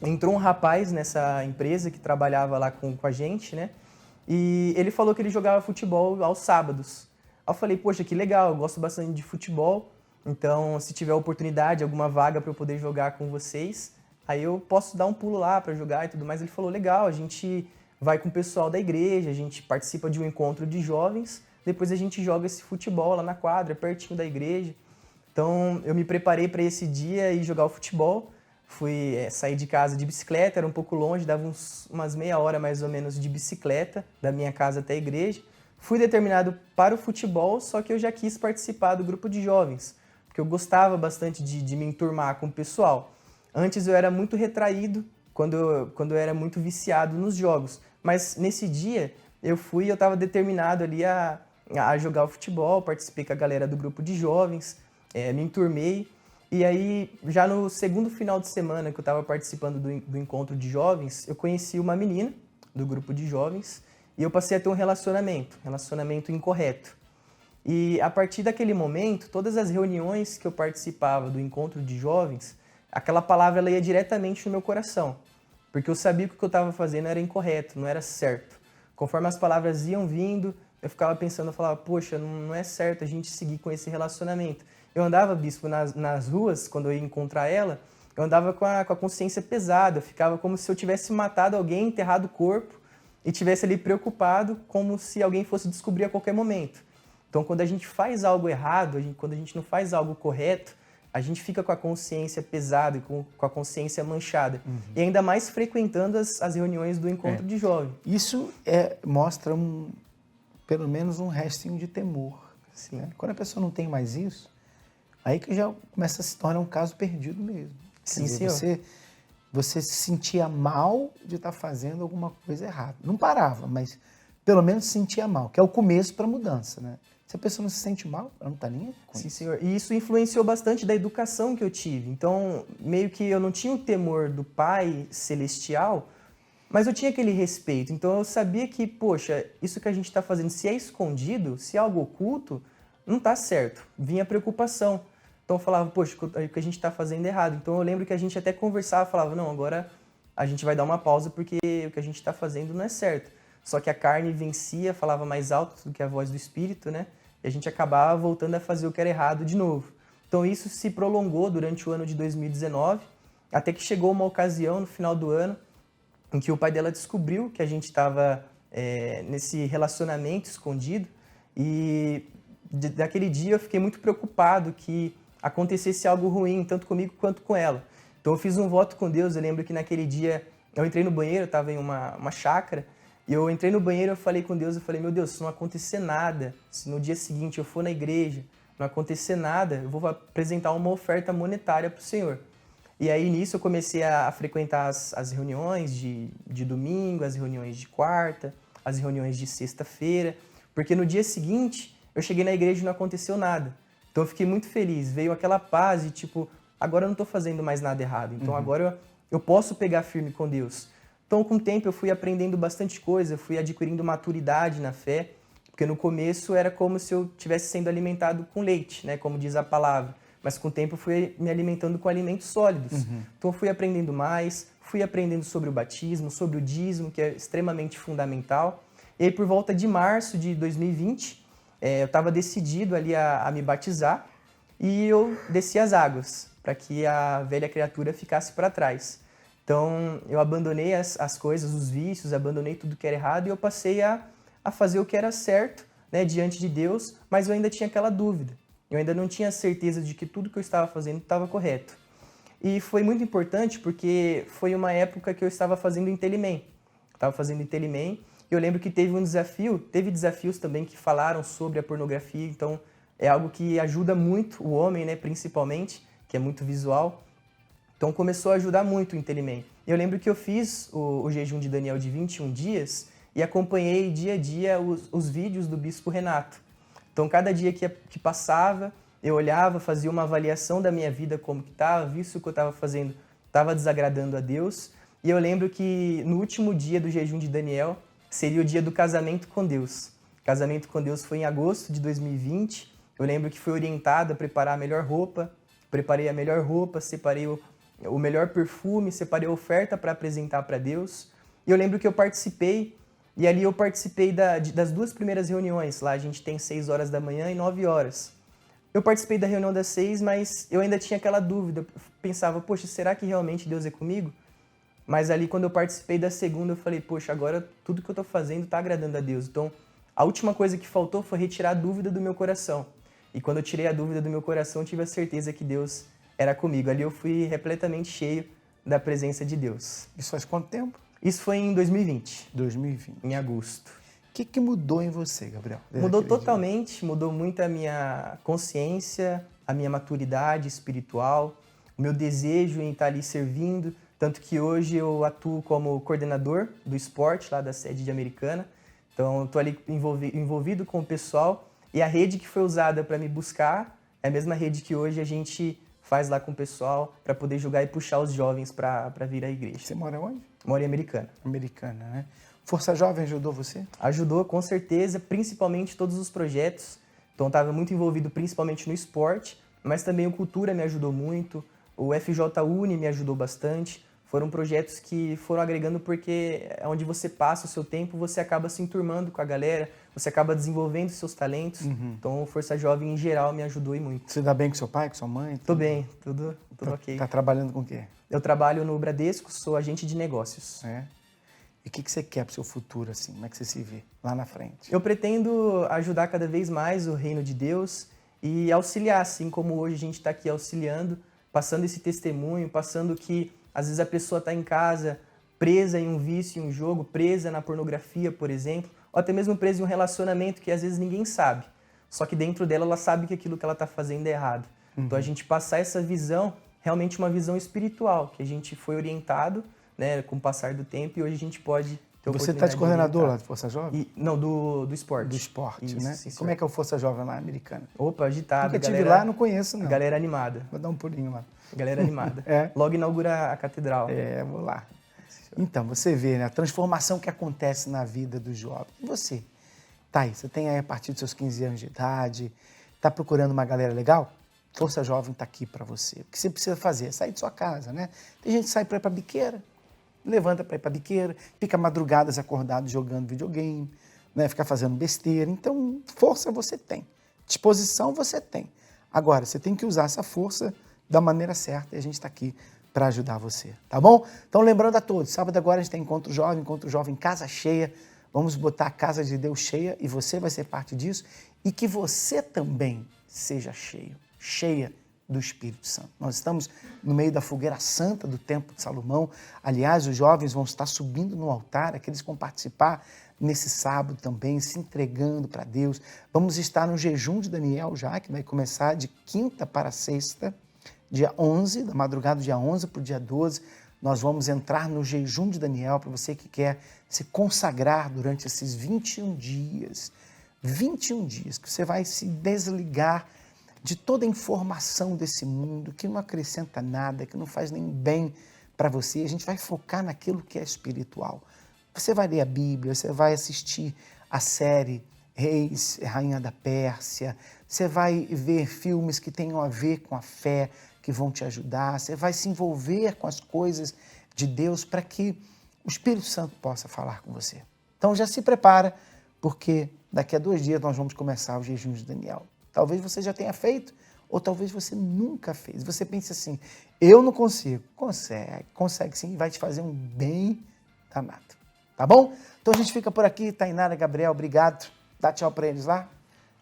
entrou um rapaz nessa empresa que trabalhava lá com a gente, né? E ele falou que ele jogava futebol aos sábados. Aí eu falei, poxa, que legal, eu gosto bastante de futebol. Então, se tiver oportunidade, alguma vaga para eu poder jogar com vocês, aí eu posso dar um pulo lá para jogar e tudo mais. Ele falou, legal, a gente vai com o pessoal da igreja, a gente participa de um encontro de jovens, depois a gente joga esse futebol lá na quadra, pertinho da igreja. Então, eu me preparei para esse dia e jogar o futebol. fui sair de casa de bicicleta, era um pouco longe, dava umas meia hora mais ou menos de bicicleta da minha casa até a igreja. Fui determinado para o futebol, só que eu já quis participar do grupo de jovens, porque eu gostava bastante de me enturmar com o pessoal. Antes eu era muito retraído, quando eu era muito viciado nos jogos, mas nesse dia eu estava determinado ali a jogar o futebol, participei com a galera do grupo de jovens, me enturmei. E aí, já no segundo final de semana que eu estava participando do encontro de jovens, eu conheci uma menina do grupo de jovens e eu passei a ter um relacionamento incorreto. E a partir daquele momento, todas as reuniões que eu participava do encontro de jovens, aquela palavra ela ia diretamente no meu coração, porque eu sabia que o que eu estava fazendo era incorreto, não era certo. Conforme as palavras iam vindo, eu ficava pensando, eu falava, poxa, não é certo a gente seguir com esse relacionamento. Eu andava, bispo, nas ruas, quando eu ia encontrar ela, eu andava com a consciência pesada, eu ficava como se eu tivesse matado alguém, enterrado o corpo, e tivesse ali preocupado, como se alguém fosse descobrir a qualquer momento. Então, quando a gente faz algo errado, quando a gente não faz algo correto, a gente fica com a consciência pesada, com a consciência manchada. Uhum. E ainda mais frequentando as reuniões do encontro de jovem. Isso mostra pelo menos um restinho de temor. Sim. Né? Quando a pessoa não tem mais isso, aí que já começa a se tornar um caso perdido mesmo. Sim, senhor. Você se sentia mal de estar fazendo alguma coisa errada. Não parava, mas pelo menos se sentia mal, que é o começo para a mudança, né? Se a pessoa não se sente mal, ela não está nem com Sim, senhor. E isso influenciou bastante da educação que eu tive. Então, meio que eu não tinha o temor do Pai Celestial, mas eu tinha aquele respeito. Então, eu sabia que, poxa, isso que a gente está fazendo, se é escondido, se é algo oculto, não está certo. Vinha a preocupação. Então, eu falava, poxa, o que a gente está fazendo é errado. Então, eu lembro que a gente até conversava, falava, não, agora a gente vai dar uma pausa porque o que a gente está fazendo não é certo. Só que a carne vencia, falava mais alto do que a voz do Espírito, né? E a gente acabava voltando a fazer o que era errado de novo. Então isso se prolongou durante o ano de 2019, até que chegou uma ocasião no final do ano em que o pai dela descobriu que a gente estava nesse relacionamento escondido e daquele dia eu fiquei muito preocupado que acontecesse algo ruim, tanto comigo quanto com ela. Então eu fiz um voto com Deus, eu lembro que naquele dia eu entrei no banheiro, eu estava em uma chácara, e eu entrei no banheiro, eu falei com Deus, eu falei, meu Deus, se não acontecer nada, se no dia seguinte eu for na igreja, não acontecer nada, eu vou apresentar uma oferta monetária para o Senhor. E aí nisso eu comecei a frequentar as reuniões de domingo, as reuniões de quarta, as reuniões de sexta-feira, porque no dia seguinte eu cheguei na igreja e não aconteceu nada. Então eu fiquei muito feliz, veio aquela paz e tipo, agora eu não estou fazendo mais nada errado, então agora eu posso pegar firme com Deus. Então, com o tempo, eu fui aprendendo bastante coisa, fui adquirindo maturidade na fé, porque no começo era como se eu estivesse sendo alimentado com leite, né, como diz a palavra. Mas com o tempo eu fui me alimentando com alimentos sólidos. Então, eu fui aprendendo mais, fui aprendendo sobre o batismo, sobre o dízimo, que é extremamente fundamental. E aí, por volta de março de 2020, eu estava decidido ali a me batizar e eu desci as águas, para que a velha criatura ficasse para trás. Então, eu abandonei as coisas, os vícios, abandonei tudo que era errado e eu passei a fazer o que era certo, né, diante de Deus, mas eu ainda tinha aquela dúvida. Eu ainda não tinha certeza de que tudo que eu estava fazendo estava correto. E foi muito importante porque foi uma época que eu estava fazendo Intelimem. E eu lembro que teve desafios também que falaram sobre a pornografia, então é algo que ajuda muito o homem, né, principalmente, que é muito visual. Então começou a ajudar muito o Intelimem. Eu lembro que eu fiz o jejum de Daniel de 21 dias e acompanhei dia a dia os vídeos do Bispo Renato. Então cada dia que passava, eu olhava, fazia uma avaliação da minha vida, como que estava, visto o que eu estava fazendo, estava desagradando a Deus. E eu lembro que no último dia do jejum de Daniel seria o dia do casamento com Deus. O casamento com Deus foi em agosto de 2020. Eu lembro que fui orientado a preparar a melhor roupa, preparei a melhor roupa, separei o melhor perfume, separei a oferta para apresentar para Deus. E eu lembro que eu participei, e ali eu participei das duas primeiras reuniões. Lá a gente tem 6 horas da manhã e 9 horas. Eu participei da reunião das 6, mas eu ainda tinha aquela dúvida. Eu pensava, poxa, será que realmente Deus é comigo? Mas ali quando eu participei da segunda, eu falei, poxa, agora tudo que eu estou fazendo está agradando a Deus. Então, a última coisa que faltou foi retirar a dúvida do meu coração. E quando eu tirei a dúvida do meu coração, eu tive a certeza que Deus era comigo. Ali eu fui repletamente cheio da presença de Deus. Isso faz quanto tempo? Isso foi em 2020. 2020. Em agosto. O que mudou em você, Gabriel? Mudou totalmente, mudou muito a minha consciência, a minha maturidade espiritual, o meu desejo em estar ali servindo. Tanto que hoje eu atuo como coordenador do esporte lá da sede de Americana. Então, eu estou ali envolvido com o pessoal. E a rede que foi usada para me buscar é a mesma rede que hoje a gente faz lá com o pessoal para poder jogar e puxar os jovens para vir à igreja. Você mora onde? Moro em Americana. Americana, né? Força Jovem ajudou você? Ajudou, com certeza, principalmente todos os projetos. Então, estava muito envolvido principalmente no esporte, mas também o Cultura me ajudou muito, o FJ Uni me ajudou bastante. Foram projetos que foram agregando porque é onde você passa o seu tempo, você acaba se enturmando com a galera, você acaba desenvolvendo seus talentos. Então, o Força Jovem, em geral, me ajudou e muito. Você dá bem com seu pai, com sua mãe? Tô bem, tudo ok. Tá trabalhando com o quê? Eu trabalho no Bradesco, sou agente de negócios. É? E o que você quer pro seu futuro, assim? Como é que você se vê lá na frente? Eu pretendo ajudar cada vez mais o reino de Deus e auxiliar, assim como hoje a gente está aqui auxiliando, passando esse testemunho, passando que às vezes a pessoa está em casa presa em um vício, em um jogo, presa na pornografia, por exemplo, ou até mesmo presa em um relacionamento que às vezes ninguém sabe. Só que dentro dela ela sabe que aquilo que ela está fazendo é errado. Então a gente passar essa visão, realmente uma visão espiritual, que a gente foi orientado, né, com o passar do tempo, e hoje a gente pode ter Você está de coordenador lá do Força Jovem? Não, do esporte. Do esporte, Isso, né? sim, Como é que é o Força Jovem lá, Americana? Opa, agitado. Nunca estive lá, não conheço, não. Galera animada. Vou dar um pulinho lá. Galera animada. É? Logo inaugura a catedral. É, vou lá. Então, você vê, né, a transformação que acontece na vida do jovem. E você? Tá aí, você tem aí a partir dos seus 15 anos de idade, tá procurando uma galera legal? Força Jovem tá aqui para você. O que você precisa fazer é sair de sua casa, né? Tem gente que sai para ir para biqueira, levanta para ir para biqueira, fica madrugadas acordado jogando videogame, né, fica fazendo besteira. Então, força você tem, disposição você tem. Agora, você tem que usar essa força da maneira certa e a gente está aqui para ajudar você, tá bom? Então, lembrando a todos, sábado agora a gente tem Encontro Jovem, casa cheia. Vamos botar a casa de Deus cheia e você vai ser parte disso e que você também seja cheia do Espírito Santo. Nós estamos no meio da fogueira santa do Templo de Salomão. Aliás, os jovens vão estar subindo no altar, aqueles que vão participar nesse sábado também, se entregando para Deus. Vamos estar no jejum de Daniel já, que vai começar de quinta para sexta, dia 11, da madrugada do dia 11 para o dia 12. Nós vamos entrar no jejum de Daniel para você que quer se consagrar durante esses 21 dias. 21 dias que você vai se desligar de toda a informação desse mundo que não acrescenta nada, que não faz nem bem para você. A gente vai focar naquilo que é espiritual. Você vai ler a Bíblia, você vai assistir a série Reis, Rainha da Pérsia, você vai ver filmes que tenham a ver com a fé, que vão te ajudar, você vai se envolver com as coisas de Deus para que o Espírito Santo possa falar com você. Então já se prepara, porque daqui a 2 dias nós vamos começar o jejum de Daniel. Talvez você já tenha feito, ou talvez você nunca fez. Você pense assim, eu não consigo. Consegue sim, vai te fazer um bem danado. Tá bom? Então a gente fica por aqui. Tainara, Gabriel, obrigado. Dá tchau para eles lá.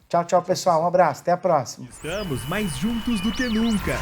Tchau, pessoal. Um abraço. Até a próxima. Estamos mais juntos do que nunca.